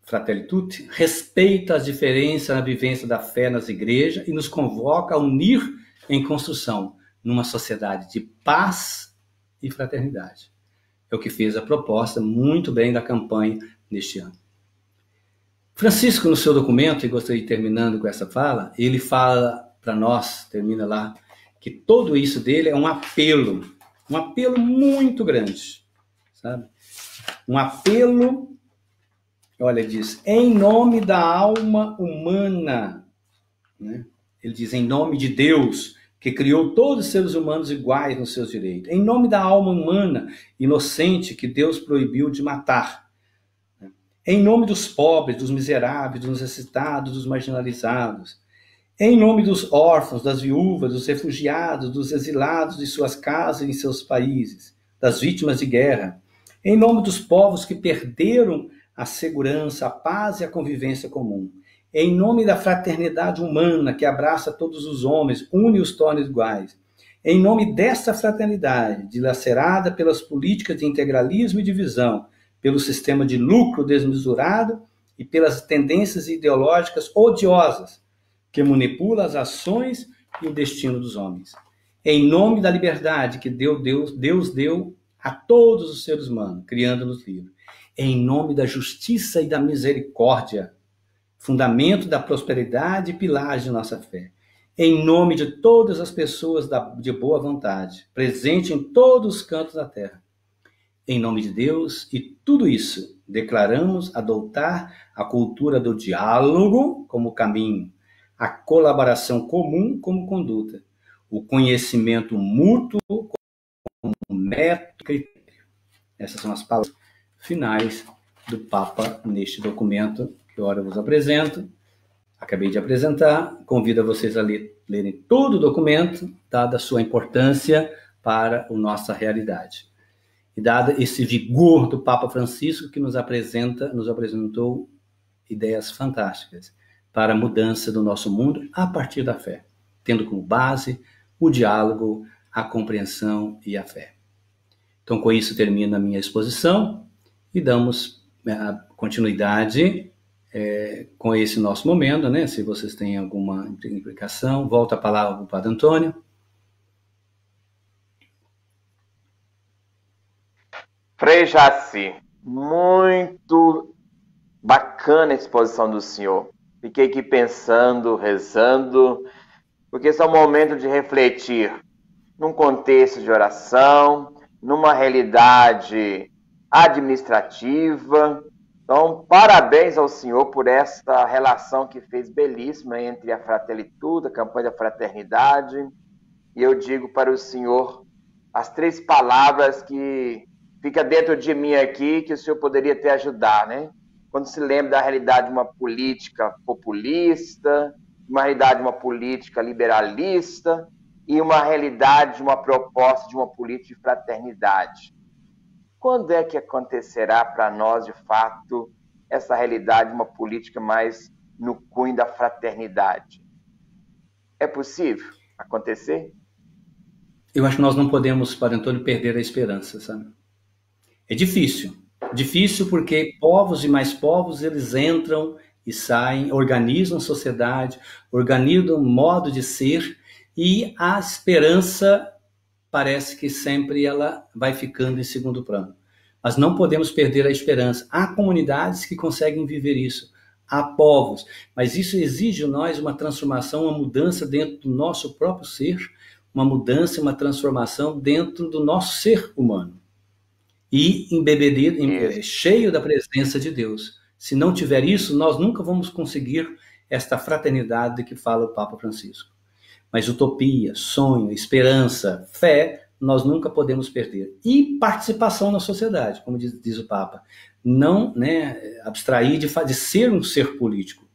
Fratelli Tutti, respeita as diferenças na vivência da fé nas igrejas e nos convoca a unir em construção numa sociedade de paz e fraternidade. É o que fez a proposta muito bem da campanha neste ano. Francisco, no seu documento, e gostaria de terminando com essa fala, ele fala para nós, termina lá, que tudo isso dele é um apelo muito grande, sabe? Um apelo, olha, ele diz, em nome da alma humana, né? Ele diz, em nome de Deus, que criou todos os seres humanos iguais nos seus direitos. Em nome da alma humana inocente que Deus proibiu de matar. Em nome dos pobres, dos miseráveis, dos necessitados, dos marginalizados. Em nome dos órfãos, das viúvas, dos refugiados, dos exilados de suas casas e em seus países, das vítimas de guerra. Em nome dos povos que perderam a segurança, a paz e a convivência comum. Em nome da fraternidade humana que abraça todos os homens, une e os torna iguais. Em nome dessa fraternidade, dilacerada pelas políticas de integralismo e divisão, pelo sistema de lucro desmesurado e pelas tendências ideológicas odiosas que manipulam as ações e o destino dos homens. Em nome da liberdade que Deus deu a todos os seres humanos, criando-nos livres. Em nome da justiça e da misericórdia, fundamento da prosperidade e pilares de nossa fé. Em nome de todas as pessoas de boa vontade, presente em todos os cantos da terra. em nome de Deus, e tudo isso declaramos adotar a cultura do diálogo como caminho, a colaboração comum como conduta, o conhecimento mútuo como método, critério. Essas são as palavras finais do Papa neste documento que agora eu vos apresento. Acabei de apresentar, convido a vocês a lerem todo o documento, dada a sua importância para a nossa realidade. E dado esse vigor do Papa Francisco, que nos apresentou ideias fantásticas para a mudança do nosso mundo a partir da fé, tendo como base o diálogo, a compreensão e a fé. Então, com isso, termino a minha exposição e damos a continuidade com esse nosso momento, né? Se vocês têm alguma implicação, volta a palavra para o Padre Antônio. Frei Jaci, muito bacana a exposição do senhor. Fiquei aqui pensando, rezando, porque esse é um momento de refletir num contexto de oração, numa realidade administrativa. Então, parabéns ao senhor por esta relação que fez belíssima entre a Fratelli Tutti, a campanha da fraternidade. E eu digo para o senhor as 3 palavras que fica dentro de mim aqui, que o senhor poderia te ajudar, né? Quando se lembra da realidade de uma política populista, uma realidade de uma política liberalista e uma realidade de uma proposta de uma política de fraternidade. Quando é que acontecerá para nós, de fato, essa realidade de uma política mais no cunho da fraternidade? É possível acontecer? Eu acho que nós não podemos, Padre Antônio, perder a esperança, sabe? É difícil. Difícil porque povos e mais povos, eles entram e saem, organizam a sociedade, organizam um modo de ser, e a esperança parece que sempre ela vai ficando em segundo plano. Mas não podemos perder a esperança. Há comunidades que conseguem viver isso. Há povos. Mas isso exige de nós uma transformação, uma mudança dentro do nosso próprio ser, uma mudança, uma transformação dentro do nosso ser humano. E embebedido, cheio da presença de Deus. Se não tiver isso, nós nunca vamos conseguir esta fraternidade que fala o Papa Francisco. Mas utopia, sonho, esperança, fé, nós nunca podemos perder. E participação na sociedade, como diz o Papa. Não, né, abstrair de ser um ser político.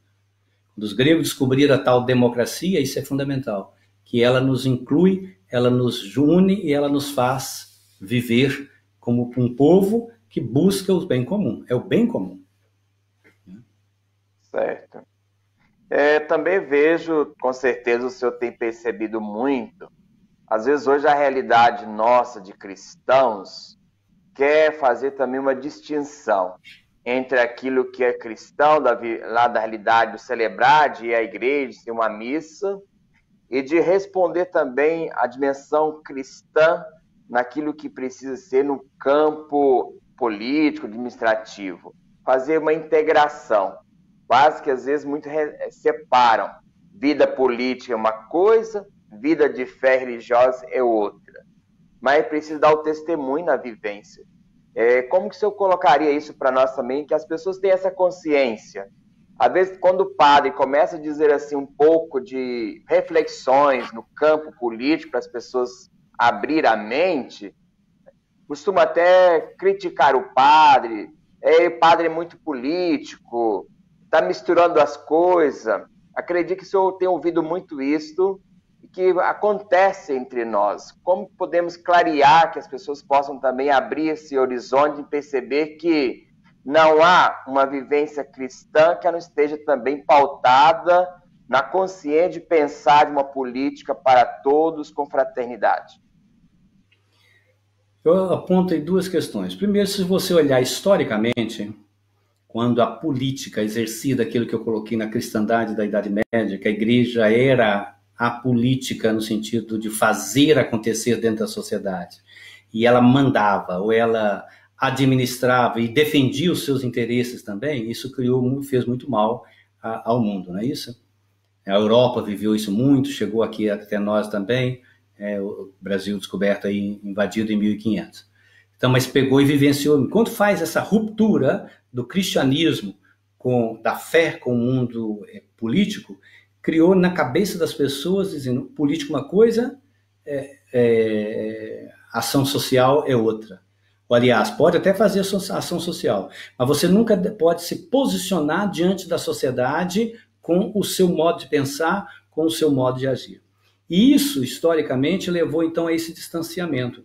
Quando os gregos descobriram a tal democracia, isso é fundamental. Que ela nos inclui, ela nos une e ela nos faz viver como um povo que busca o bem comum. É o bem comum. Certo. Também vejo, com certeza o senhor tem percebido muito, às vezes hoje a realidade nossa de cristãos quer fazer também uma distinção entre aquilo que é cristão, lá da realidade do celebrar, de ir à igreja, de uma missa, e de responder também à dimensão cristã naquilo que precisa ser no campo político, administrativo. Fazer uma integração. Quase que às vezes muito separam. Vida política é uma coisa, vida de fé religiosa é outra. Mas é preciso dar o testemunho na vivência. Como que o senhor colocaria isso para nós também, que as pessoas tenham essa consciência? Às vezes, quando o padre começa a dizer assim um pouco de reflexões no campo político para as pessoas abrir a mente, costuma até criticar o padre é muito político, está misturando as coisas. Acredito que o senhor tem ouvido muito isso e que acontece entre nós. Como podemos clarear que as pessoas possam também abrir esse horizonte e perceber que não há uma vivência cristã que não esteja também pautada na consciência de pensar de uma política para todos com fraternidade? Eu aponto aí 2 questões. Primeiro, se você olhar historicamente, quando a política exercida, aquilo que eu coloquei na cristandade da Idade Média, que a igreja era a política no sentido de fazer acontecer dentro da sociedade, e ela mandava, ou ela administrava e defendia os seus interesses também, isso fez muito mal ao mundo, não é isso? A Europa viveu isso muito, chegou aqui até nós também, o Brasil descoberto aí, invadido em 1500. Então, mas pegou e vivenciou. Enquanto faz essa ruptura do cristianismo, da fé com o mundo político, criou na cabeça das pessoas, dizendo, político uma coisa, ação social é outra. Ou, aliás, pode até fazer ação social, mas você nunca pode se posicionar diante da sociedade com o seu modo de pensar, com o seu modo de agir. E isso, historicamente, levou então a esse distanciamento.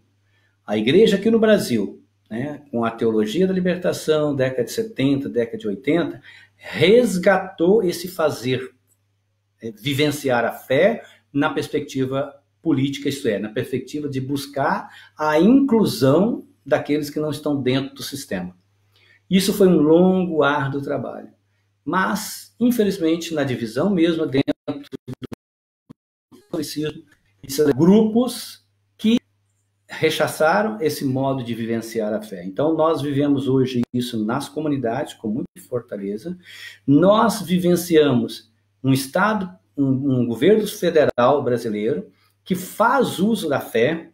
A igreja aqui no Brasil, né, com a teologia da libertação, década de 70, década de 80, resgatou esse fazer, vivenciar a fé na perspectiva política, isto é, na perspectiva de buscar a inclusão daqueles que não estão dentro do sistema. Isso foi um longo, árduo trabalho. Mas, infelizmente, na divisão mesmo, dentro do catolicismo, grupos que rechaçaram esse modo de vivenciar a fé. Então, nós vivemos hoje isso nas comunidades, com muita fortaleza. Nós vivenciamos um Estado, um governo federal brasileiro, que faz uso da fé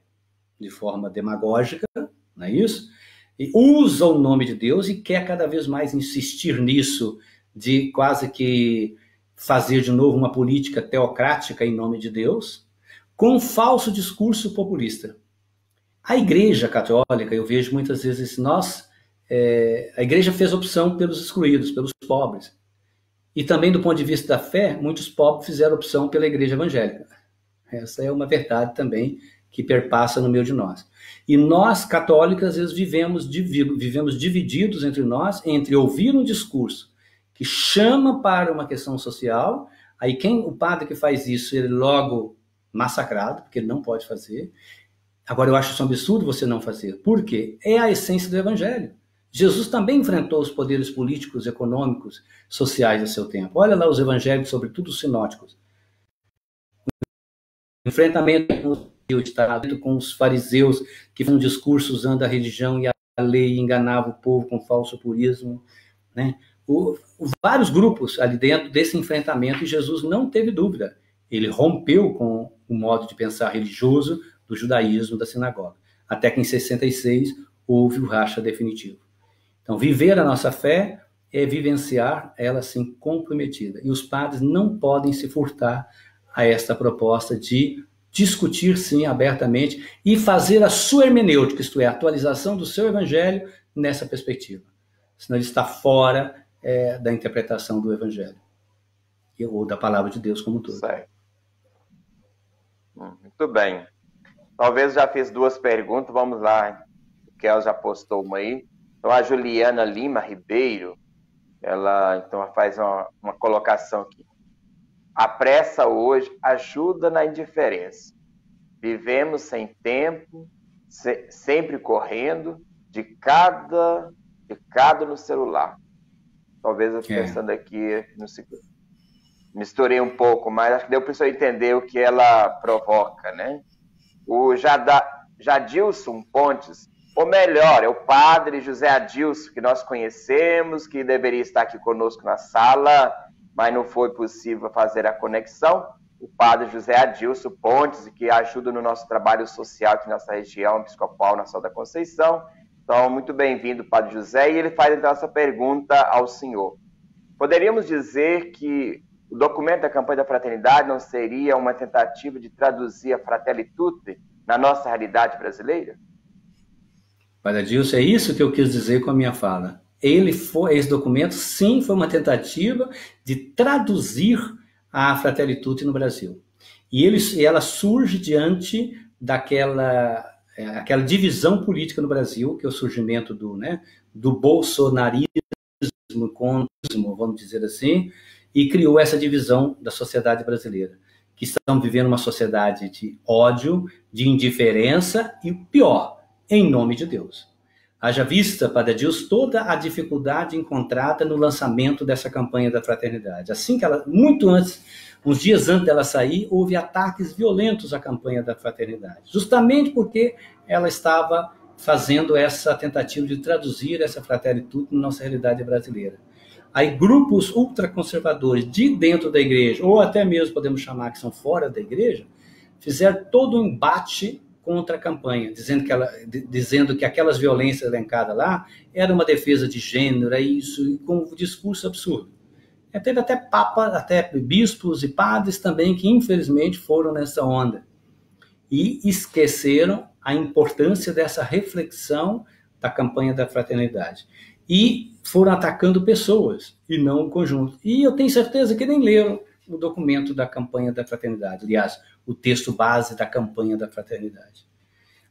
de forma demagógica, não é isso? E usa o nome de Deus e quer cada vez mais insistir nisso, de quase que fazer de novo uma política teocrática em nome de Deus, com um falso discurso populista. A Igreja Católica, eu vejo muitas vezes, a Igreja fez opção pelos excluídos, pelos pobres. E também, do ponto de vista da fé, muitos pobres fizeram opção pela Igreja Evangélica. Essa é uma verdade também que perpassa no meio de nós. E nós, católicos, às vezes vivemos divididos entre nós, entre ouvir um discurso que chama para uma questão social, aí o padre que faz isso, ele logo massacrado, porque ele não pode fazer. Agora, eu acho isso um absurdo você não fazer. Por quê? É a essência do Evangelho. Jesus também enfrentou os poderes políticos, econômicos, sociais do seu tempo. Olha lá os evangélicos, sobretudo os sinóticos. Enfrentamento com o Estado, com os fariseus, que faziam um discurso usando a religião e a lei e enganavam o povo com falso purismo, né? Vários grupos ali dentro desse enfrentamento, e Jesus não teve dúvida. Ele rompeu com o modo de pensar religioso do judaísmo da sinagoga. Até que em 66 houve o racha definitivo. Então, viver a nossa fé é vivenciar ela assim comprometida. E os padres não podem se furtar a esta proposta de discutir, sim, abertamente e fazer a sua hermenêutica, isto é, a atualização do seu evangelho nessa perspectiva. Senão ele está fora da interpretação do evangelho ou da palavra de Deus como um todo. Certo. Muito bem. Talvez já fiz 2 perguntas, vamos lá. O Kel já postou uma aí. Então, a Juliana Lima Ribeiro, ela então faz uma colocação aqui. A pressa hoje ajuda na indiferença. Vivemos sem tempo, sempre correndo, de cada no celular. Talvez eu estou pensando aqui, misturei um pouco, mas acho que deu para você entender o que ela provoca, né? O Jadilson Pontes, ou melhor, é o padre José Adilson, que nós conhecemos, que deveria estar aqui conosco na sala, mas não foi possível fazer a conexão. O padre José Adilson Pontes, que ajuda no nosso trabalho social aqui nessa região episcopal, na Sal da Conceição. Então, muito bem-vindo, padre José. E ele faz então essa pergunta ao senhor. Poderíamos dizer que o documento da campanha da fraternidade não seria uma tentativa de traduzir a Fratelli Tutti na nossa realidade brasileira? Padre Adilson, é isso que eu quis dizer com a minha fala. Esse documento, sim, foi uma tentativa de traduzir a Fratelli Tutti no Brasil. E ela surge diante aquela divisão política no Brasil, que é o surgimento do bolsonarismo, vamos dizer assim, e criou essa divisão da sociedade brasileira, que estamos vivendo uma sociedade de ódio, de indiferença e, pior, em nome de Deus. Haja vista, Padre Adilson, toda a dificuldade encontrada no lançamento dessa campanha da fraternidade. Assim que muito antes, uns dias antes dela sair, houve ataques violentos à campanha da fraternidade, justamente porque ela estava fazendo essa tentativa de traduzir essa Fratelli Tutti na nossa realidade brasileira. Aí grupos ultraconservadores de dentro da igreja, ou até mesmo podemos chamar que são fora da igreja, fizeram todo um embate contra a campanha, dizendo que aquelas violências elencadas lá era uma defesa de gênero, é isso, e com um discurso absurdo. Teve até até bispos e padres também que, infelizmente, foram nessa onda e esqueceram a importância dessa reflexão da campanha da fraternidade. E foram atacando pessoas, e não o conjunto. E eu tenho certeza que nem leram o documento da campanha da fraternidade, aliás, o texto base da campanha da fraternidade.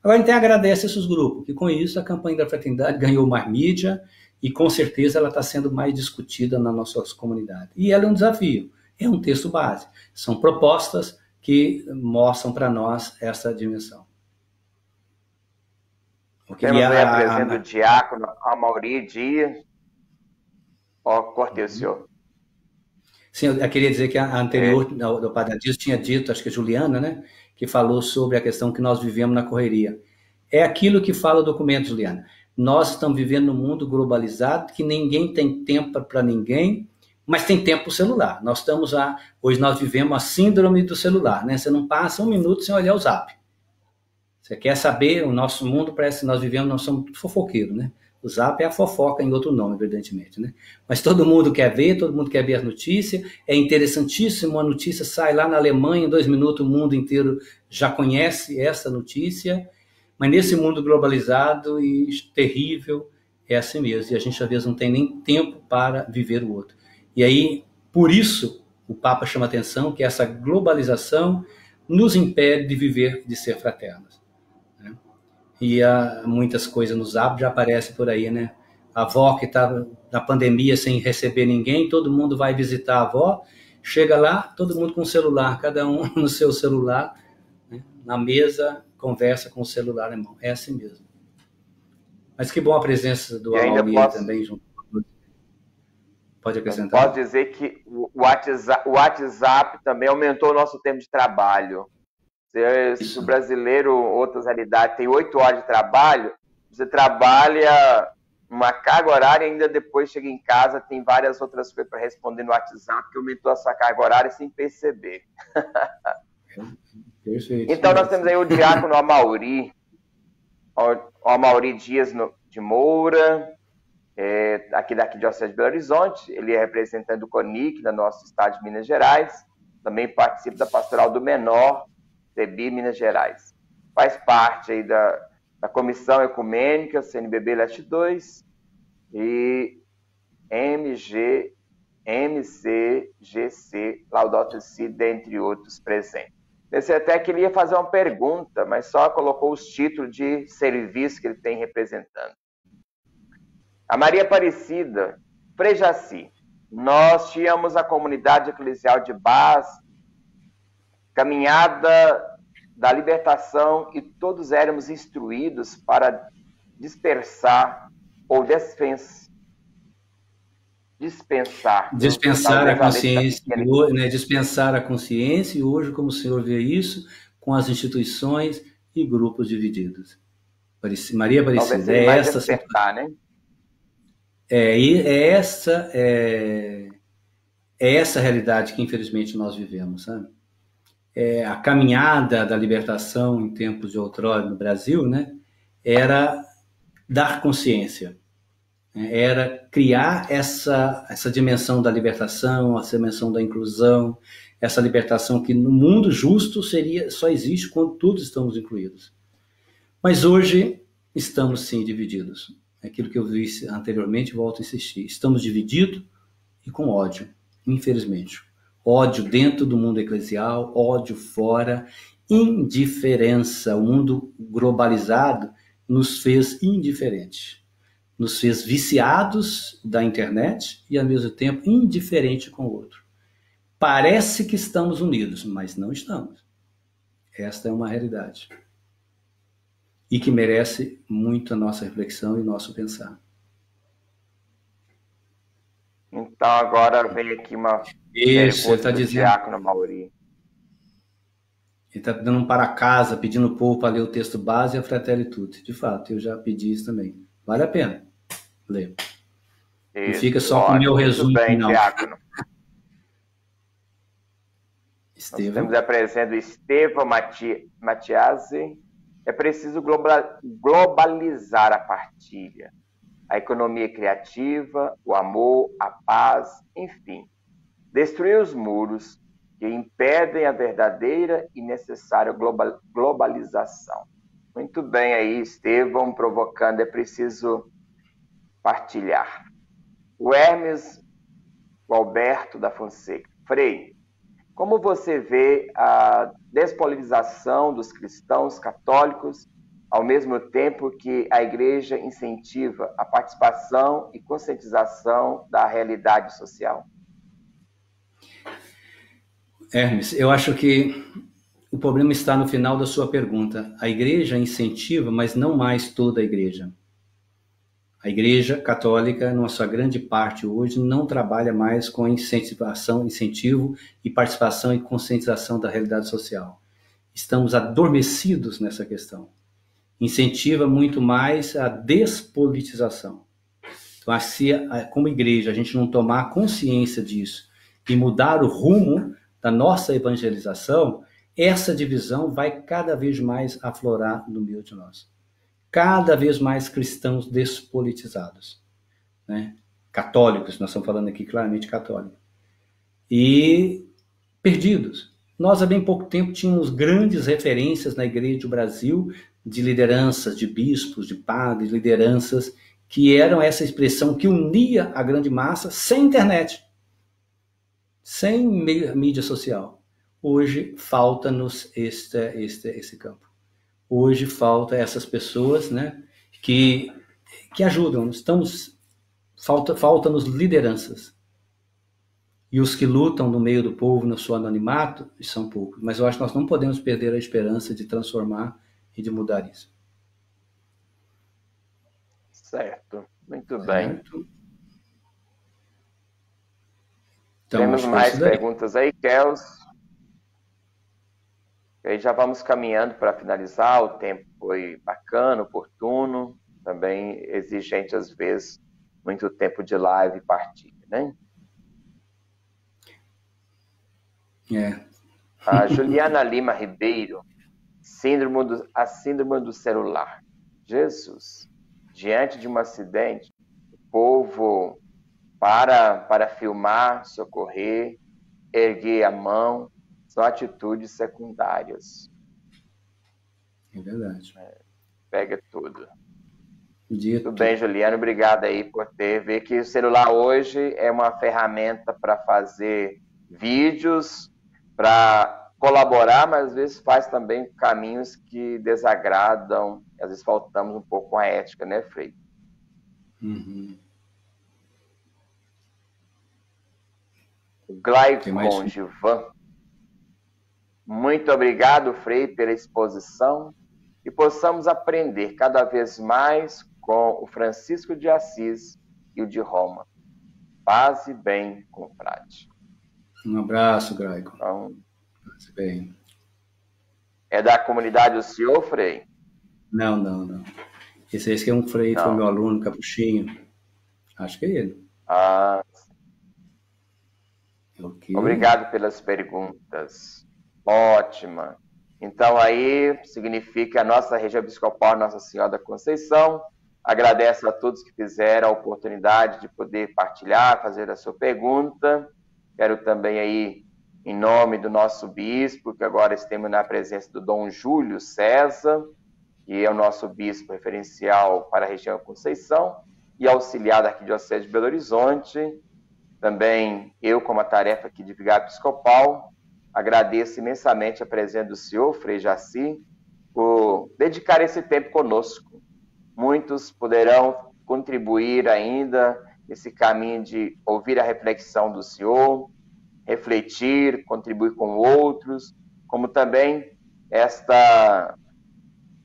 Agora, então, agradece esses grupos, que com isso a campanha da fraternidade ganhou mais mídia, e com certeza ela está sendo mais discutida nas nossas comunidades. E ela é um desafio, é um texto base. São propostas que mostram para nós essa dimensão. Temos aí a presença do diácono Amaury Dias. Cortei o senhor. Sim, eu queria dizer que a anterior, do Padre Adilson, tinha dito, acho que a Juliana, né, que falou sobre a questão que nós vivemos na correria. É aquilo que fala o documento, Juliana. Nós estamos vivendo num mundo globalizado que ninguém tem tempo para ninguém, mas tem tempo para o celular. Hoje nós vivemos a síndrome do celular, né? Você não passa um minuto sem olhar o Zap. Você quer saber, o nosso mundo parece que nós somos fofoqueiros, né? O Zap é a fofoca em outro nome, evidentemente, né? Mas todo mundo quer ver as notícias, é interessantíssimo, a notícia sai lá na Alemanha, em 2 minutos o mundo inteiro já conhece essa notícia, mas nesse mundo globalizado e terrível, é assim mesmo, e a gente às vezes não tem nem tempo para viver o outro. E aí, por isso, o Papa chama atenção que essa globalização nos impede de viver, de ser fraternos. E muitas coisas nos hábitos já aparecem por aí, né? A avó que está na pandemia sem receber ninguém, todo mundo vai visitar a avó, chega lá, todo mundo com o celular, cada um no seu celular, né? Na mesa, conversa com o celular na mão. É assim mesmo. Mas que bom a presença do Amaury também junto. Pode acrescentar. Posso dizer que o WhatsApp também aumentou o nosso tempo de trabalho. Se o brasileiro, outras realidades, tem 8 horas de trabalho, você trabalha uma carga horária e ainda depois chega em casa, tem várias outras coisas para responder no WhatsApp, que aumentou a sua carga horária sem perceber. Perfeito. Então, nós temos aí o diácono Amaury Dias de Moura, aqui da Diocese de Belo Horizonte. Ele é representante do CONIC, no nosso estado de Minas Gerais. Também participa da Pastoral do Menor, CEBI, Minas Gerais. Faz parte aí da Comissão Ecumênica, CNBB Leste 2 e MCGC, Laudato Si, dentre outros presentes. Pensei até que ele ia fazer uma pergunta, mas só colocou os títulos de serviço que ele tem representando. A Maria Aparecida, Frei Jaci, nós tínhamos a comunidade eclesial de Bás, caminhada da libertação, e todos éramos instruídos para dispensar a consciência, né? Dispensar a consciência, e hoje, como o senhor vê isso, com as instituições e grupos divididos. Maria Aparecida, é essa realidade que infelizmente nós vivemos, sabe? A caminhada da libertação em tempos de outrora no Brasil, né, era dar consciência, né, era criar essa dimensão da libertação, essa dimensão da inclusão, essa libertação que no mundo justo só existe quando todos estamos incluídos. Mas hoje estamos sim divididos. Aquilo que eu disse anteriormente, volto a insistir. Estamos divididos e com ódio, infelizmente. Ódio dentro do mundo eclesial, ódio fora, indiferença. O mundo globalizado nos fez indiferentes, nos fez viciados da internet e, ao mesmo tempo, indiferente com o outro. Parece que estamos unidos, mas não estamos. Esta é uma realidade. E que merece muito a nossa reflexão e nosso pensar. Então, agora vem aqui uma pergunta do diácono Amaury. Ele está dando um para casa, pedindo o povo para ler o texto base e a Fratelli Tutti. De fato, eu já pedi isso também. Vale a pena ler. Não fica só com o meu resumo final. Diácono. Nós temos a presença do Estevão Matiasi. é preciso globalizar a partilha, a economia criativa, o amor, a paz, enfim, destruir os muros que impedem a verdadeira e necessária globalização. Muito bem aí, Estevão, provocando, é preciso partilhar. O Hermes Alberto da Fonseca. Frei, como você vê a despolarização dos cristãos católicos, ao mesmo tempo que a Igreja incentiva a participação e conscientização da realidade social? Hermes, eu acho que o problema está no final da sua pergunta. A Igreja incentiva, mas não mais toda a Igreja. A Igreja Católica, na sua grande parte hoje, não trabalha mais com incentivo e participação e conscientização da realidade social. Estamos adormecidos nessa questão. Incentiva muito mais a despolitização. Então, se como igreja a gente não tomar consciência disso e mudar o rumo da nossa evangelização, essa divisão vai cada vez mais aflorar no meio de nós. Cada vez mais cristãos despolitizados, né? Católicos, nós estamos falando aqui claramente católicos, e perdidos. Nós há bem pouco tempo tínhamos grandes referências na Igreja do Brasil de lideranças, de bispos, de padres, lideranças que eram essa expressão que unia a grande massa sem internet, sem mídia social. Hoje falta-nos esse campo. Hoje falta essas pessoas, né, que ajudam. Falta-nos lideranças. E os que lutam no meio do povo, no seu anonimato, são poucos. Mas eu acho que nós não podemos perder a esperança de transformar e de mudar isso. Certo. Muito bem. Então, temos mais perguntas aí, Kels? E aí já vamos caminhando para finalizar. O tempo foi bacana, oportuno, também exigente às vezes, muito tempo de live e partilha, né? A Juliana Lima Ribeiro, a síndrome do celular. Jesus, diante de um acidente, o povo para filmar, socorrer, erguer a mão, são atitudes secundárias. É verdade. Pega tudo. Tudo bem, Juliano, obrigado aí por ver que o celular hoje é uma ferramenta para fazer vídeos, para colaborar, mas às vezes faz também caminhos que desagradam, às vezes faltamos um pouco com a ética, né, Frei? Uhum. O Glaicon Gilvan. Muito obrigado, Frei, pela exposição e possamos aprender cada vez mais com o Francisco de Assis e o de Roma. Paz e bem, confrade. Um abraço, Glaicon. Então, paz e bem. É da comunidade do senhor, Frei? Não. Esse que é um Frei, foi meu aluno, Capuchinho. Acho que é ele. Okay. Obrigado pelas perguntas. Ótima. Então aí significa a nossa região episcopal, Nossa Senhora da Conceição. Agradeço a todos que fizeram a oportunidade de poder partilhar, fazer a sua pergunta. Quero também aí, em nome do nosso bispo, que agora estamos na presença do Dom Júlio César, que é o nosso bispo referencial para a região Conceição e auxiliar da Arquidiocese de Belo Horizonte. Também eu, como a tarefa aqui de vigário episcopal, agradeço imensamente a presença do senhor, Frei Jaci, por dedicar esse tempo conosco. Muitos poderão contribuir ainda nesse caminho de ouvir a reflexão do senhor, refletir, contribuir com outros, como também esta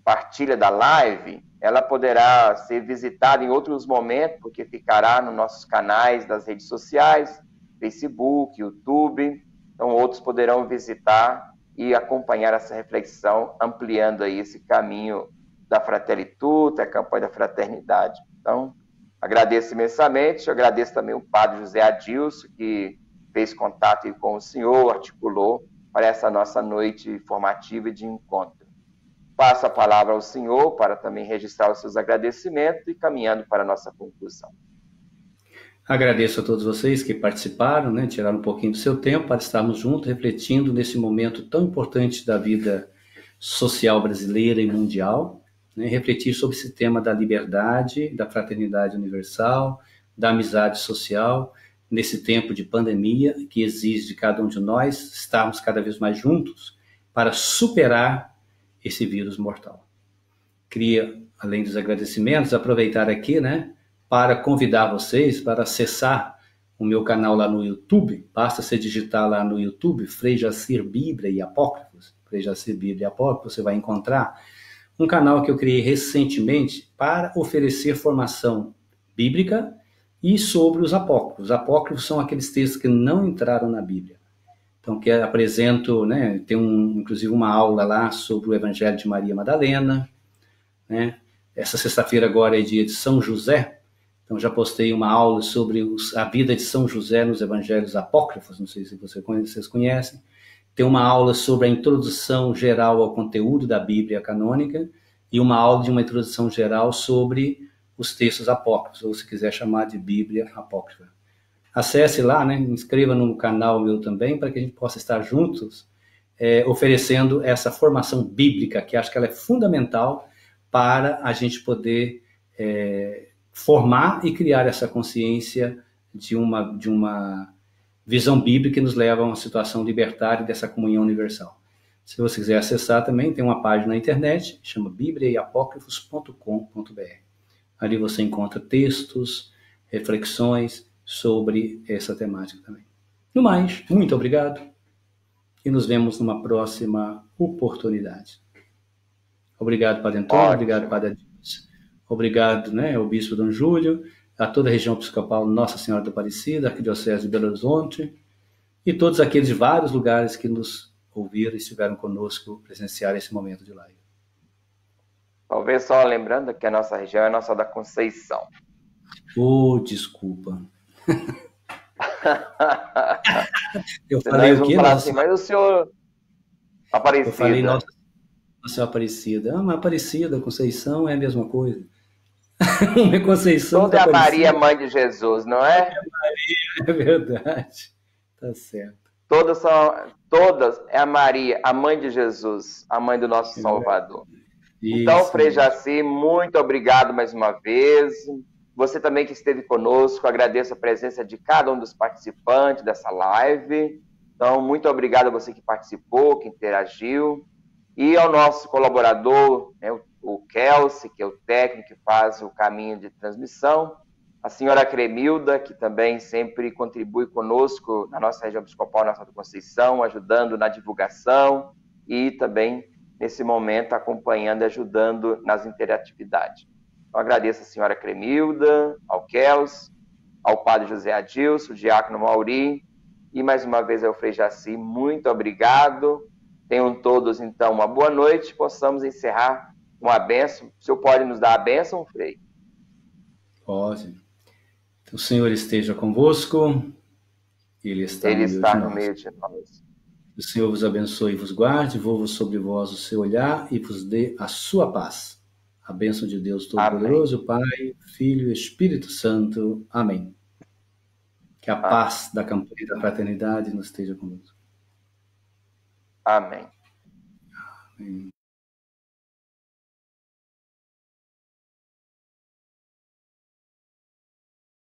partilha da live, ela poderá ser visitada em outros momentos, porque ficará nos nossos canais das redes sociais, Facebook, YouTube. Então, outros poderão visitar e acompanhar essa reflexão, ampliando aí esse caminho da Fratelli Tutti, a campanha da fraternidade. Então, agradeço imensamente, agradeço também o padre José Adilson, que fez contato com o senhor, articulou para essa nossa noite formativa e de encontro. passo a palavra ao senhor para também registrar os seus agradecimentos e caminhando para a nossa conclusão. Agradeço a todos vocês que participaram, né, tiraram um pouquinho do seu tempo para estarmos juntos, refletindo nesse momento tão importante da vida social brasileira e mundial, né, refletir sobre esse tema da liberdade, da fraternidade universal, da amizade social, nesse tempo de pandemia que exige de cada um de nós estarmos cada vez mais juntos para superar esse vírus mortal. Queria, além dos agradecimentos, aproveitar aqui, né, para convidar vocês para acessar o meu canal lá no YouTube. Basta você digitar lá no YouTube Frei Jacir Bíblia e Apócrifos. Frei Jacir Bíblia e Apócrifos, você vai encontrar um canal que eu criei recentemente para oferecer formação bíblica e sobre os apócrifos. Os apócrifos são aqueles textos que não entraram na Bíblia. Então, que apresento, né, tem inclusive uma aula lá sobre o Evangelho de Maria Madalena, né? Essa sexta-feira agora é dia de São José, então já postei uma aula sobre a vida de São José nos Evangelhos Apócrifos, não sei se vocês conhecem. Tem uma aula sobre a introdução geral ao conteúdo da Bíblia canônica e uma aula de uma introdução geral sobre os textos apócrifos, ou se quiser chamar de Bíblia apócrifa. Acesse lá, né, inscreva no canal meu também, para que a gente possa estar juntos oferecendo essa formação bíblica, que acho que ela é fundamental para a gente poder formar e criar essa consciência de uma visão bíblica que nos leva a uma situação libertária dessa comunhão universal. Se você quiser acessar também, tem uma página na internet, chama bibliaeapócrifos.com.br. Ali você encontra textos, reflexões sobre essa temática também. No mais, muito obrigado e nos vemos numa próxima oportunidade. Obrigado, Padre Antônio. Ótimo. Obrigado, Padre Adilson. Obrigado, né, ao Bispo Dom Júlio, a toda a região episcopal Nossa Senhora da Aparecida, Arquidiocese de Belo Horizonte e todos aqueles de vários lugares que nos ouviram e estiveram conosco presenciar esse momento de live. Talvez só lembrando que a nossa região é a nossa da Conceição. Desculpa. Eu falei o quê? Assim, mas o senhor Aparecida. Eu falei Nossa Senhora Aparecida. Mas Aparecida, Conceição é a mesma coisa. Uma é Conceição. Toda é a Maria, mãe de Jesus, não é? É Maria, é verdade. Tá certo. Todas é a Maria, a mãe de Jesus, a mãe do nosso Salvador. Isso. Então, Frei Jaci, muito obrigado mais uma vez. Você também que esteve conosco, agradeço a presença de cada um dos participantes dessa live. Então, muito obrigado a você que participou, que interagiu. E ao nosso colaborador, né, o Kelsey, que é o técnico que faz o caminho de transmissão. A senhora Cremilda, que também sempre contribui conosco na nossa região episcopal, na Santa Conceição, ajudando na divulgação e também, nesse momento, acompanhando e ajudando nas interatividades. Então, agradeço a senhora Cremilda, ao Kels, ao padre José Adilson, o diácono Mauri, e mais uma vez ao Frei Jaci, muito obrigado. Tenham todos, então, uma boa noite, possamos encerrar com a bênção. O senhor pode nos dar a bênção, Frei? Pode. O Senhor esteja convosco, Ele está no meio de nós. O Senhor vos abençoe e vos guarde, volva sobre vós o seu olhar e vos dê a sua paz. A bênção de Deus Todo-Poderoso, Pai, Filho e Espírito Santo. Amém. Que a paz da campanha da fraternidade nos esteja conosco. Amém. Amém.